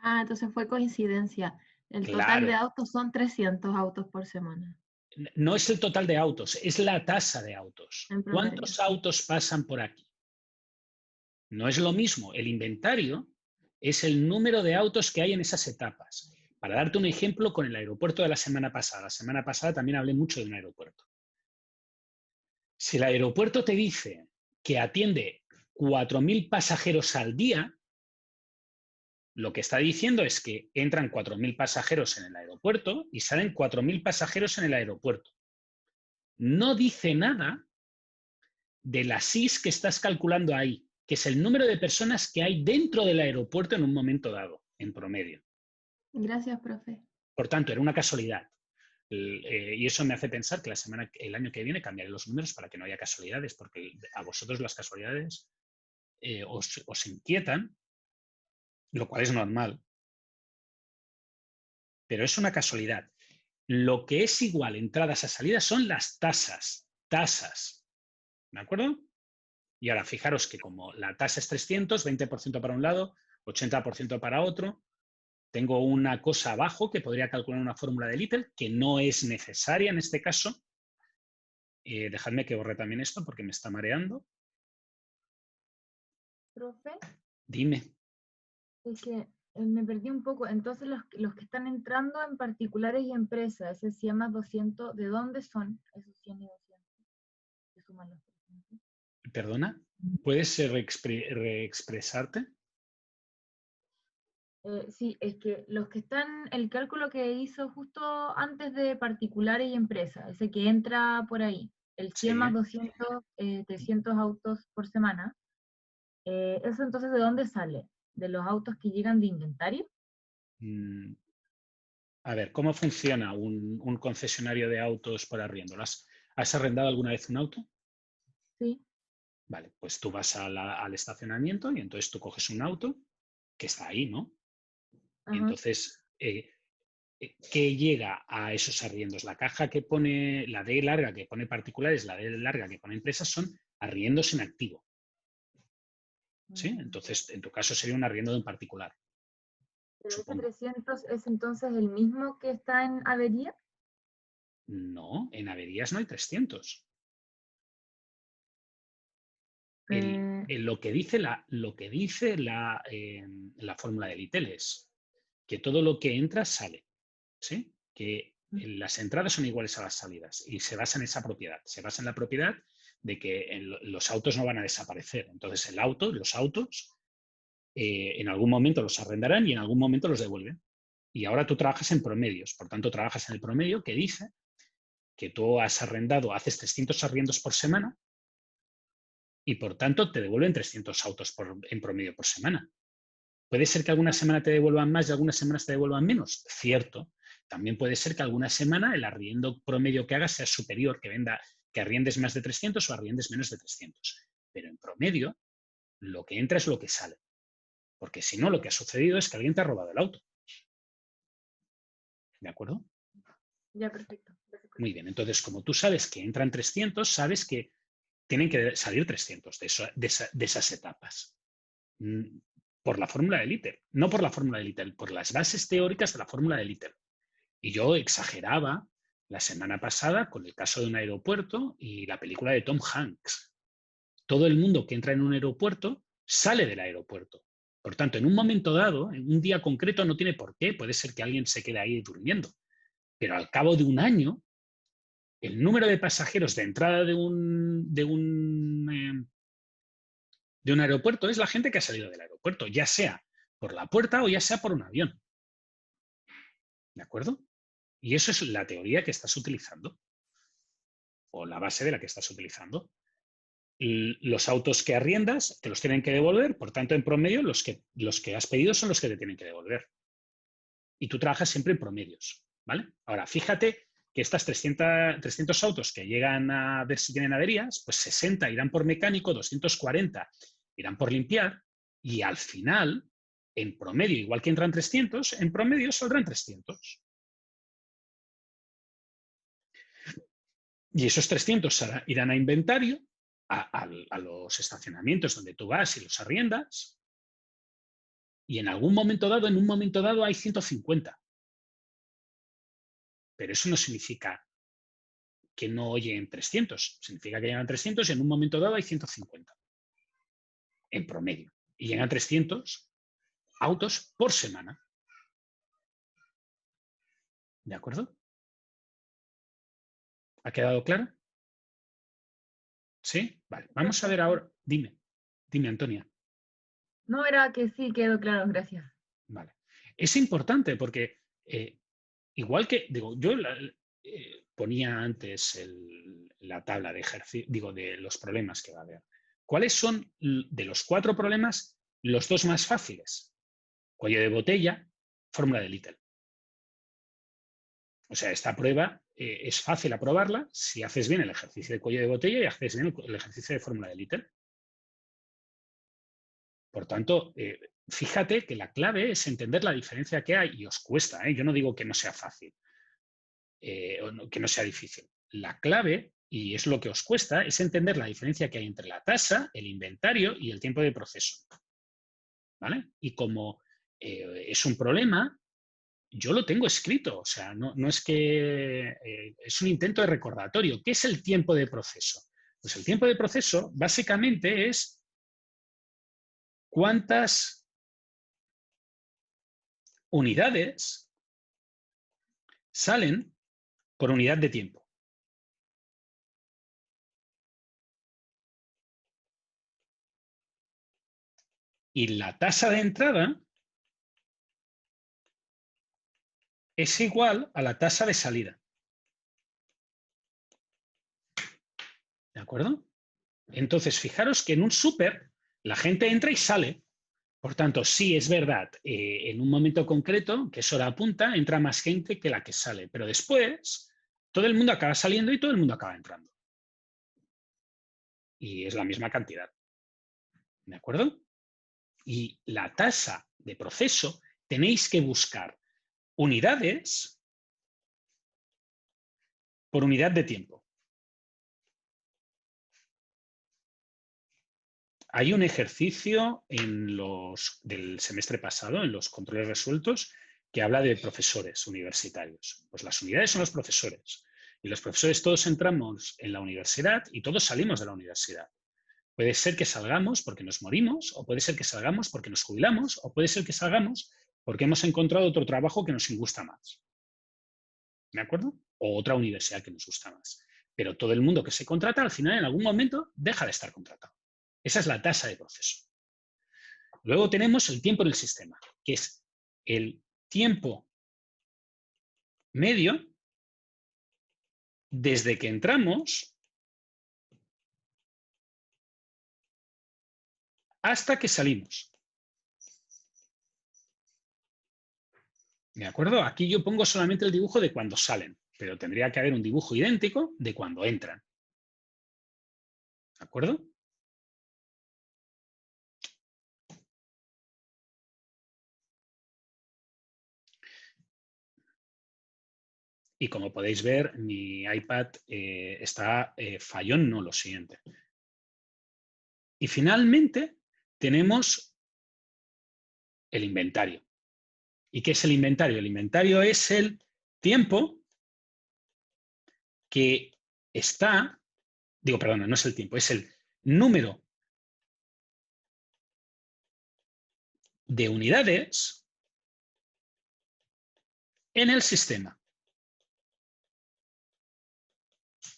Ah, entonces fue coincidencia. El total de Claro, autos son 300 autos por semana, no es el total de autos, es la tasa de autos. en promedio. ¿Cuántos autos pasan por aquí? No es lo mismo. El inventario es el número de autos que hay en esas etapas. Para darte un ejemplo, con el aeropuerto de la semana pasada también hablé mucho de un aeropuerto. Si el aeropuerto te dice que atiende 4.000 pasajeros al día, lo que está diciendo es que entran 4.000 pasajeros en el aeropuerto y salen 4.000 pasajeros en el aeropuerto. No dice nada de la SIS que estás calculando ahí, que es el número de personas que hay dentro del aeropuerto en un momento dado, en promedio. Gracias, profe. Por tanto, era una casualidad. Y eso me hace pensar que el año que viene cambiaré los números para que no haya casualidades, porque a vosotros las casualidades os inquietan, lo cual es normal, pero es una casualidad. Lo que es igual entradas a salidas son las tasas. ¿De acuerdo? Y ahora fijaros que como la tasa es 300, 20% para un lado, 80% para otro, tengo una cosa abajo que podría calcular una fórmula de Little, que no es necesaria en este caso. Dejadme que borre también esto porque me está mareando. Profe, Dime. es que me perdí un poco. Entonces, los que están entrando en particulares y empresas, ese 100 más 200, ¿de dónde son esos 100 y 200? ¿Se suman los 300? Perdona, ¿puedes reexpresarte? Sí, es que los que están, el cálculo que hizo justo antes de particulares y empresas, ese que entra por ahí, el 100 más Sí. 200, 300 autos por semana, ¿eso entonces de dónde sale? ¿De los autos que llegan de inventario? A ver, ¿cómo funciona un concesionario de autos por arriendo? ¿Has arrendado alguna vez un auto? Sí. Vale, pues tú vas al estacionamiento y entonces tú coges un auto que está ahí, ¿no? Y Ajá. entonces, ¿qué llega a esos arriendos? La caja que pone, la D larga que pone particulares, la D larga que pone empresas, son arriendos en activo. ¿Sí? Entonces, en tu caso sería un arriendo de un particular. ¿Pero ese Supongo. 300 es entonces el mismo que está en avería? No, en averías no hay 300. Eh, Lo que dice la fórmula de Little es que todo lo que entra sale. ¿Sí? Que las entradas son iguales a las salidas y se basa en esa propiedad. Se basa en la propiedad de que los autos no van a desaparecer. Entonces, los autos, en algún momento los arrendarán y en algún momento los devuelven. Y ahora tú trabajas en promedios. Por tanto, trabajas en el promedio que dice que tú has arrendado, haces 300 arriendos por semana y por tanto te devuelven 300 autos en promedio por semana. ¿Puede ser que alguna semana te devuelvan más y algunas semanas te devuelvan menos? Cierto. También puede ser que alguna semana el arriendo promedio que hagas sea superior, que arriendes más de 300 o arriendes menos de 300. Pero en promedio, lo que entra es lo que sale. Porque si no, lo que ha sucedido es que alguien te ha robado el auto. ¿De acuerdo? ya, perfecto. Muy bien. Entonces, como tú sabes que entran 300, sabes que tienen que salir 300 de esas etapas. Por la fórmula de Little. No por la fórmula de Little, por las bases teóricas de la fórmula de Little. Y yo exageraba la semana pasada con el caso de un aeropuerto y la película de Tom Hanks. Todo el mundo que entra en un aeropuerto sale del aeropuerto. Por tanto, en un momento dado, en un día concreto, no tiene por qué. Puede ser que alguien se quede ahí durmiendo. Pero al cabo de un año, el número de pasajeros de entrada de un aeropuerto es la gente que ha salido del aeropuerto, ya sea por la puerta o ya sea por un avión. ¿De acuerdo? Y eso es la teoría que estás utilizando, o la base de la que estás utilizando. Los autos que arriendas te los tienen que devolver, por tanto, en promedio, los que has pedido son los que te tienen que devolver. Y tú trabajas siempre en promedios, ¿vale? Ahora, fíjate que estas 300 autos que llegan a ver si tienen averías, pues 60 irán por mecánico, 240 irán por limpiar, y al final, en promedio, igual que entran 300, en promedio saldrán 300. Y esos 300 irán a inventario, a los estacionamientos donde tú vas y los arriendas, Y en algún momento dado, en un momento dado hay 150. Pero eso no significa que no lleguen 300. Significa que llegan 300 y en un momento dado hay 150. En promedio. Y llegan 300 autos por semana. ¿De acuerdo? ¿Ha quedado claro? ¿Sí? Vale. Vamos a ver ahora. Dime, Antonia. No, era que sí, quedó claro, gracias. Vale. Es importante porque igual que, digo, yo ponía antes la tabla de ejercicio, de los problemas que va a haber. ¿Cuáles son de los 4 problemas los 2 más fáciles? Cuello de botella, fórmula de Little. O sea, esta prueba es fácil aprobarla si haces bien el ejercicio de cuello de botella y haces bien el ejercicio de fórmula de Little. Por tanto, fíjate que la clave es entender la diferencia que hay y os cuesta, yo no digo que no sea fácil, o que no sea difícil. La clave, y es lo que os cuesta, es entender la diferencia que hay entre la tasa, el inventario y el tiempo de proceso. ¿Vale? Y como es un problema, yo lo tengo escrito, o sea, no es que es un intento de recordatorio. ¿Qué es el tiempo de proceso? Pues el tiempo de proceso básicamente es cuántas unidades salen por unidad de tiempo. Y la tasa de entrada es igual a la tasa de salida. ¿De acuerdo? Entonces, fijaros que en un súper la gente entra y sale. Por tanto, sí es verdad, en un momento concreto, que es hora punta, entra más gente que la que sale. Pero después, todo el mundo acaba saliendo y todo el mundo acaba entrando. Y es la misma cantidad. ¿De acuerdo? Y la tasa de proceso tenéis que buscar unidades por unidad de tiempo. Hay un ejercicio del semestre pasado, en los controles resueltos, que habla de profesores universitarios. Pues las unidades son los profesores. Y los profesores todos entramos en la universidad y todos salimos de la universidad. Puede ser que salgamos porque nos morimos, o puede ser que salgamos porque nos jubilamos, o puede ser que salgamos porque hemos encontrado otro trabajo que nos gusta más. ¿De acuerdo? O otra universidad que nos gusta más. Pero todo el mundo que se contrata, al final, en algún momento, deja de estar contratado. Esa es la tasa de proceso. Luego tenemos el tiempo en el sistema, que es el tiempo medio desde que entramos hasta que salimos. ¿De acuerdo? Aquí yo pongo solamente el dibujo de cuando salen, pero tendría que haber un dibujo idéntico de cuando entran. ¿De acuerdo? Y como podéis ver, mi iPad está fallón, no lo siguiente. Y finalmente tenemos el inventario. ¿Y qué es el inventario? El inventario es el tiempo que está, perdona, no es el tiempo, es el número de unidades en el sistema.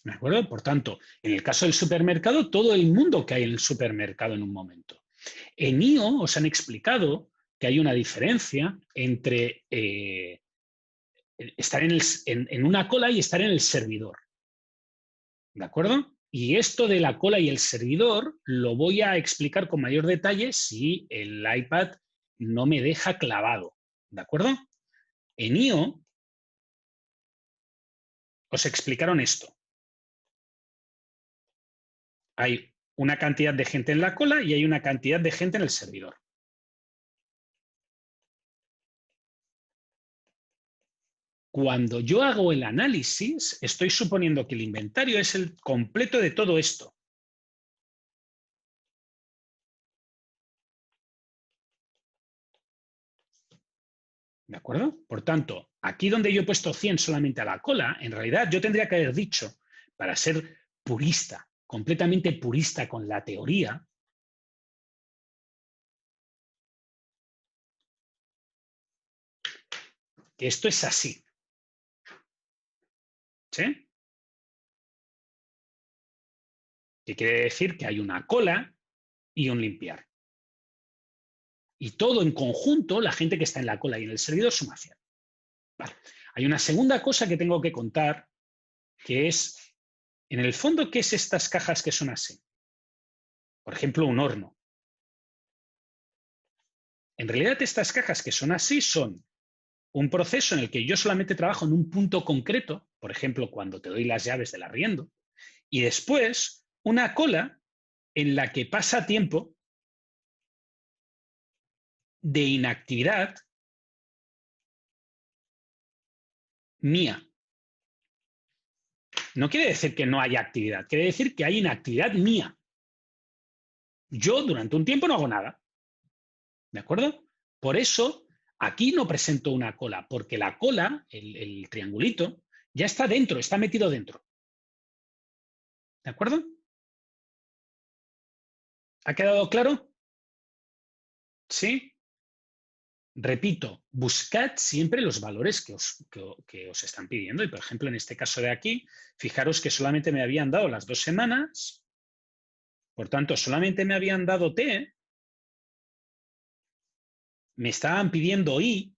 ¿De acuerdo? Por tanto, en el caso del supermercado, todo el mundo que hay en el supermercado en un momento. En IO os han explicado que hay una diferencia entre estar en una cola y estar en el servidor. ¿De acuerdo? Y esto de la cola y el servidor lo voy a explicar con mayor detalle si el iPad no me deja clavado. ¿De acuerdo? En IO os explicaron esto. Hay una cantidad de gente en la cola y hay una cantidad de gente en el servidor. Cuando yo hago el análisis, estoy suponiendo que el inventario es el completo de todo esto. ¿De acuerdo? Por tanto, aquí donde yo he puesto 100 solamente a la cola, en realidad yo tendría que haber dicho, para ser purista, completamente purista con la teoría, que esto es así. ¿Sí? Que quiere decir que hay una cola y un limpiar. Y todo en conjunto, la gente que está en la cola y en el servidor suma 100. Vale. Hay una segunda cosa que tengo que contar, que es, en el fondo, ¿qué es estas cajas que son así? Por ejemplo, un horno. En realidad, estas cajas que son así son un proceso en el que yo solamente trabajo en un punto concreto, por ejemplo, cuando te doy las llaves del arriendo, y después una cola en la que pasa tiempo de inactividad mía. No quiere decir que no haya actividad, quiere decir que hay inactividad mía. Yo durante un tiempo no hago nada. ¿De acuerdo? Por eso aquí no presento una cola, porque la cola, el triangulito, ya está dentro, está metido dentro. ¿De acuerdo? ¿Ha quedado claro? ¿Sí? Repito, buscad siempre los valores que os están pidiendo. Y, por ejemplo, en este caso de aquí, fijaros que solamente me habían dado las 2 semanas, por tanto, solamente me habían dado T, me estaban pidiendo I,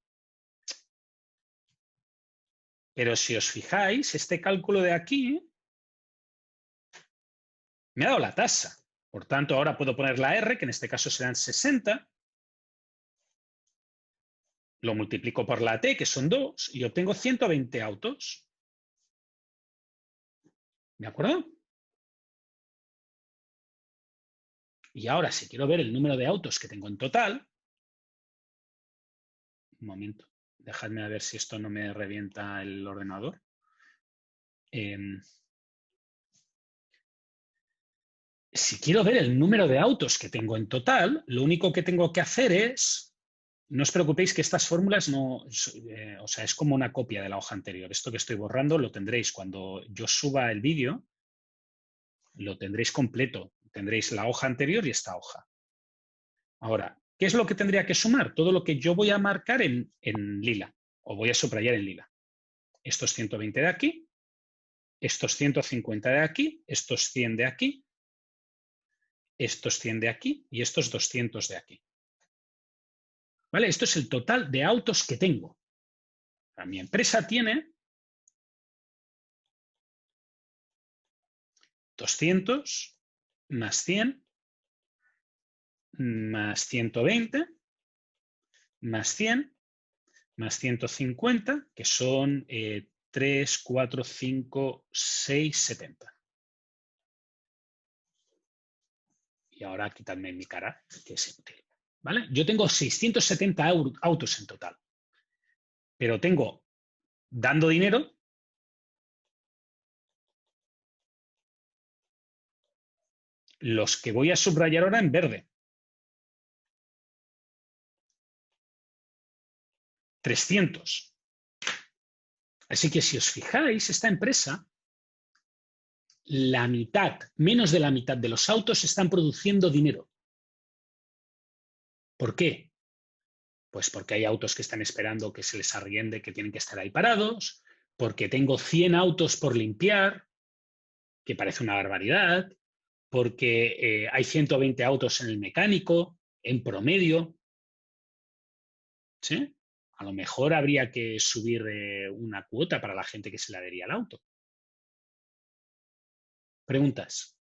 pero si os fijáis, este cálculo de aquí me ha dado la tasa. Por tanto, ahora puedo poner la R, que en este caso serán 60, lo multiplico por la T, que son 2, y obtengo 120 autos. ¿De acuerdo? Y ahora, si quiero ver el número de autos que tengo en total, un momento, dejadme a ver si esto no me revienta el ordenador. Si quiero ver el número de autos que tengo en total, lo único que tengo que hacer es, no os preocupéis que estas fórmulas no, o sea, es como una copia de la hoja anterior. Esto que estoy borrando lo tendréis cuando yo suba el vídeo, lo tendréis completo. Tendréis la hoja anterior y esta hoja. Ahora, ¿qué es lo que tendría que sumar? Todo lo que yo voy a marcar en lila, o voy a subrayar en lila. Estos 120 de aquí, estos 150 de aquí, estos 100 de aquí, estos 100 de aquí y estos 200 de aquí. ¿Vale? Esto es el total de autos que tengo. Mi empresa tiene 200 más 100 más 120 más 100 más 150, que son 3, 4, 5, 6, 70. Y ahora quitadme mi cara, que es inútil. ¿Vale? Yo tengo 670 autos en total. Pero tengo, dando dinero, los que voy a subrayar ahora en verde. 300. Así que si os fijáis, esta empresa, la mitad, menos de la mitad de los autos están produciendo dinero. ¿Por qué? Pues porque hay autos que están esperando que se les arriende, que tienen que estar ahí parados, porque tengo 100 autos por limpiar, que parece una barbaridad, porque hay 120 autos en el mecánico, en promedio. ¿Sí? A lo mejor habría que subir una cuota para la gente que se le adhería al auto. ¿Preguntas?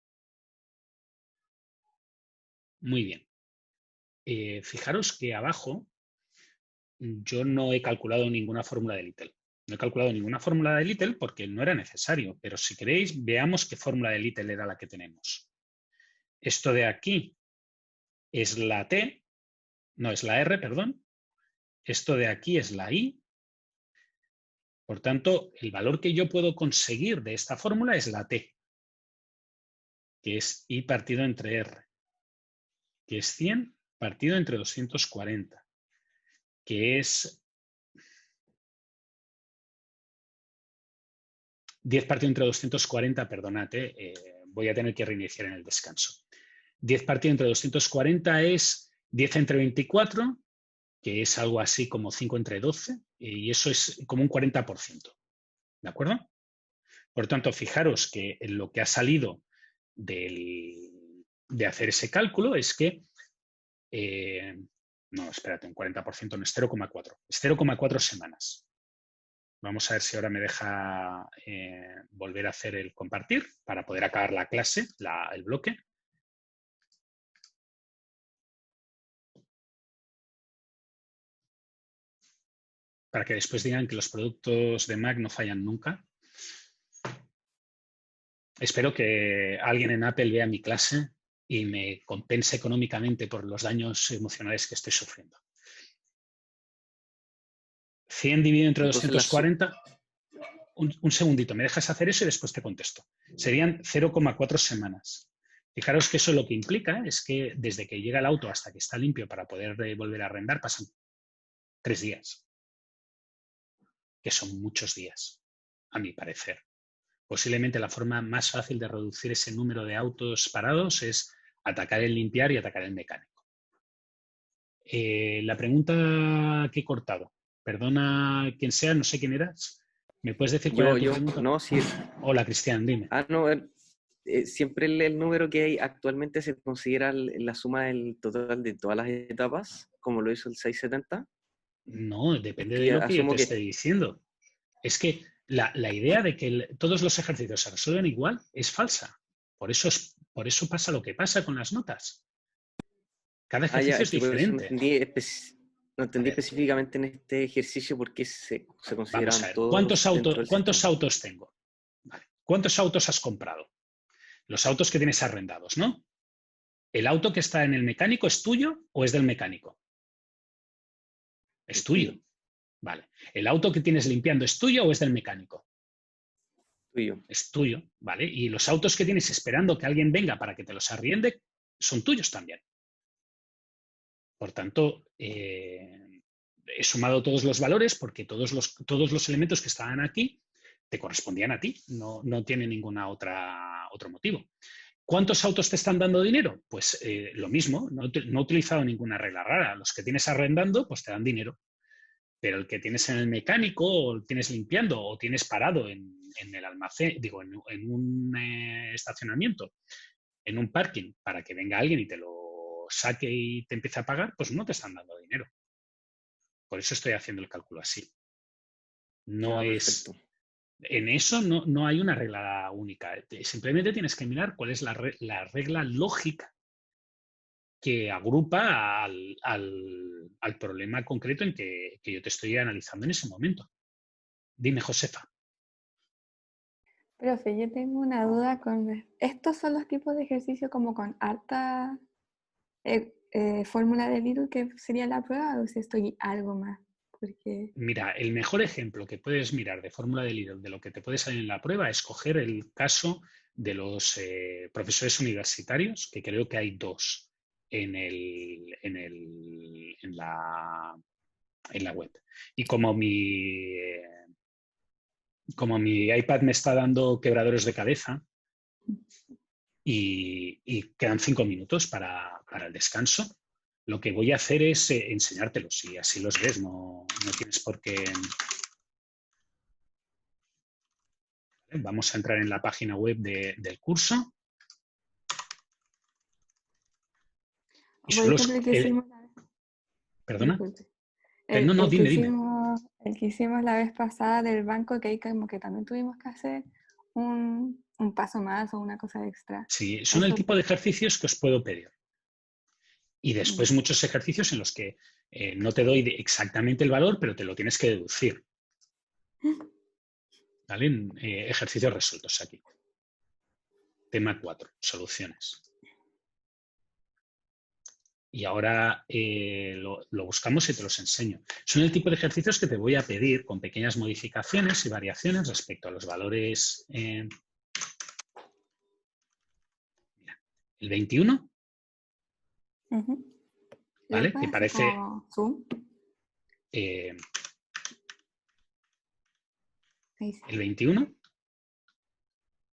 Muy bien. Fijaros que abajo yo no he calculado ninguna fórmula de Little. No he calculado ninguna fórmula de Little porque no era necesario, pero si queréis, veamos qué fórmula de Little era la que tenemos. Esto de aquí es la T, no, es la R, perdón. Esto de aquí es la I. Por tanto, el valor que yo puedo conseguir de esta fórmula es la T, que es I partido entre R, que es 100 partido entre 240, que es 10 partido entre 240, perdonad, voy a tener que reiniciar en el descanso. 10 partido entre 240 es 10 entre 24, que es algo así como 5 entre 12, y eso es como un 40%. ¿De acuerdo? Por tanto, fijaros que lo que ha salido de hacer ese cálculo es que, no, espérate, un 40% no es 0,4, es 0,4 semanas. Vamos a ver si ahora me deja volver a hacer el compartir para poder acabar la clase, el bloque. Para que después digan que los productos de Mac no fallan nunca. Espero que alguien en Apple vea mi clase y me compense económicamente por los daños emocionales que estoy sufriendo. 100 dividido entre 240... Un segundito, me dejas hacer eso y después te contesto. Serían 0,4 semanas. Fijaros que eso lo que implica es que desde que llega el auto hasta que está limpio para poder volver a arrendar pasan 3 días. Que son muchos días, a mi parecer. Posiblemente la forma más fácil de reducir ese número de autos parados es atacar el limpiar y atacar el mecánico. La pregunta que he cortado, perdona quien sea, no sé quién eras. ¿Me puedes decir cuál era tu pregunta? No, sí. Hola, Cristian, dime. No, siempre el número que hay actualmente se considera la suma del total de todas las etapas, como lo hizo el 670. No, depende de lo que yo te esté diciendo. Es que la idea de que todos los ejercicios se resuelven igual es falsa. Por eso pasa lo que pasa con las notas. Cada ejercicio es diferente. No entendí específicamente en este ejercicio por qué se consideran todos. ¿Cuántos autos tengo? Vale. ¿Cuántos autos has comprado? Los autos que tienes arrendados, ¿no? ¿El auto que está en el mecánico es tuyo o es del mecánico? Es tuyo. Vale. ¿El auto que tienes limpiando es tuyo o es del mecánico? Tuyo. Es tuyo, ¿vale? Y los autos que tienes esperando que alguien venga para que te los arriende son tuyos también. Por tanto, he sumado todos los valores porque todos los elementos que estaban aquí te correspondían a ti, no tiene ninguna otro motivo. ¿Cuántos autos te están dando dinero? Pues lo mismo, no he utilizado ninguna regla rara. Los que tienes arrendando, pues te dan dinero. Pero el que tienes en el mecánico, o tienes limpiando, o tienes parado en el almacén, digo, en un estacionamiento, en un parking, para que venga alguien y te lo saque y te empiece a pagar, pues no te están dando dinero. Por eso estoy haciendo el cálculo así. No es... Perfecto. En eso no hay una regla única. Simplemente tienes que mirar cuál es la regla lógica que agrupa al problema concreto en que yo te estoy analizando en ese momento. Dime, Josefa. Profe, yo tengo una duda con... ¿Estos son los tipos de ejercicio como con harta fórmula de Little que sería la prueba o si estoy algo más? Porque... Mira, el mejor ejemplo que puedes mirar de fórmula de Little de lo que te puede salir en la prueba es coger el caso de los profesores universitarios, que creo que hay 2 en la web. Y como mi iPad me está dando quebradores de cabeza y quedan 5 minutos para el descanso, lo que voy a hacer es enseñártelos y así los ves, no tienes por qué... Vamos a entrar en la página web del curso. Y por ejemplo, el que hicimos ¿Perdona? Disculpe. Dime. El que hicimos la vez pasada del banco, que ahí como que también tuvimos que hacer un paso más o una cosa extra. Sí, son el tipo de ejercicios que os puedo pedir. Y después muchos ejercicios en los que no te doy exactamente el valor, pero te lo tienes que deducir. ¿Vale? Ejercicios resueltos aquí. Tema 4, soluciones. Y ahora lo buscamos y te los enseño. Son el tipo de ejercicios que te voy a pedir con pequeñas modificaciones y variaciones respecto a los valores. Mira, el 21. ¿Vale? Que parece... el 21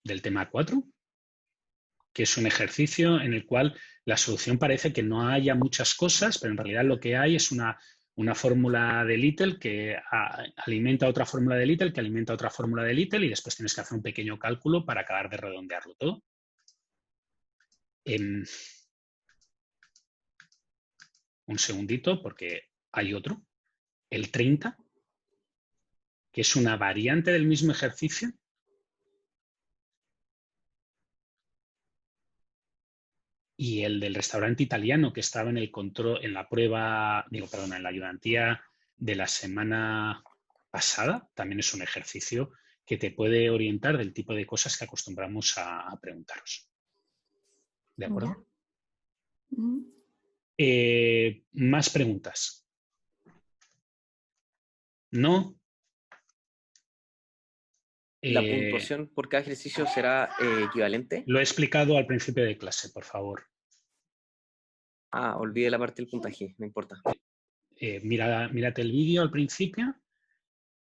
del tema 4, que es un ejercicio en el cual la solución parece que no haya muchas cosas, pero en realidad lo que hay es una fórmula de Little que alimenta otra fórmula de Little, que alimenta otra fórmula de Little, y después tienes que hacer un pequeño cálculo para acabar de redondearlo todo. Un segundito, porque hay otro. El 30, que es una variante del mismo ejercicio. Y el del restaurante italiano, que estaba en el control, en la prueba, en la ayudantía de la semana pasada, también es un ejercicio que te puede orientar del tipo de cosas que acostumbramos a preguntaros. ¿De acuerdo? ¿Más preguntas? ¿No? ¿La puntuación por cada ejercicio será equivalente? Lo he explicado al principio de clase, por favor. Olvidé la parte del puntaje, no importa. Mírate el vídeo al principio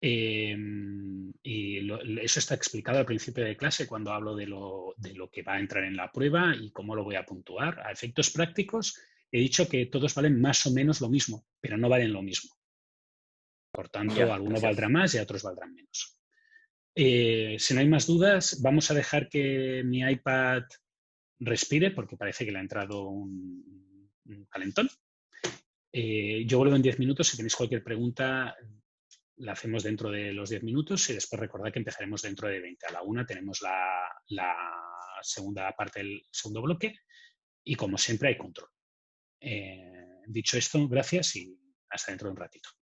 y eso está explicado al principio de clase cuando hablo de lo que va a entrar en la prueba y cómo lo voy a puntuar. A efectos prácticos he dicho que todos valen más o menos lo mismo, pero no valen lo mismo. Por tanto, algunos valdrán más y otros valdrán menos. Si no hay más dudas, vamos a dejar que mi iPad respire porque parece que le ha entrado un calentón. Yo vuelvo en 10 minutos. Si tenéis cualquier pregunta, la hacemos dentro de los 10 minutos y después recordad que empezaremos dentro de 20. A la 1 tenemos la segunda parte del segundo bloque y, como siempre, hay control. Dicho esto, gracias y hasta dentro de un ratito.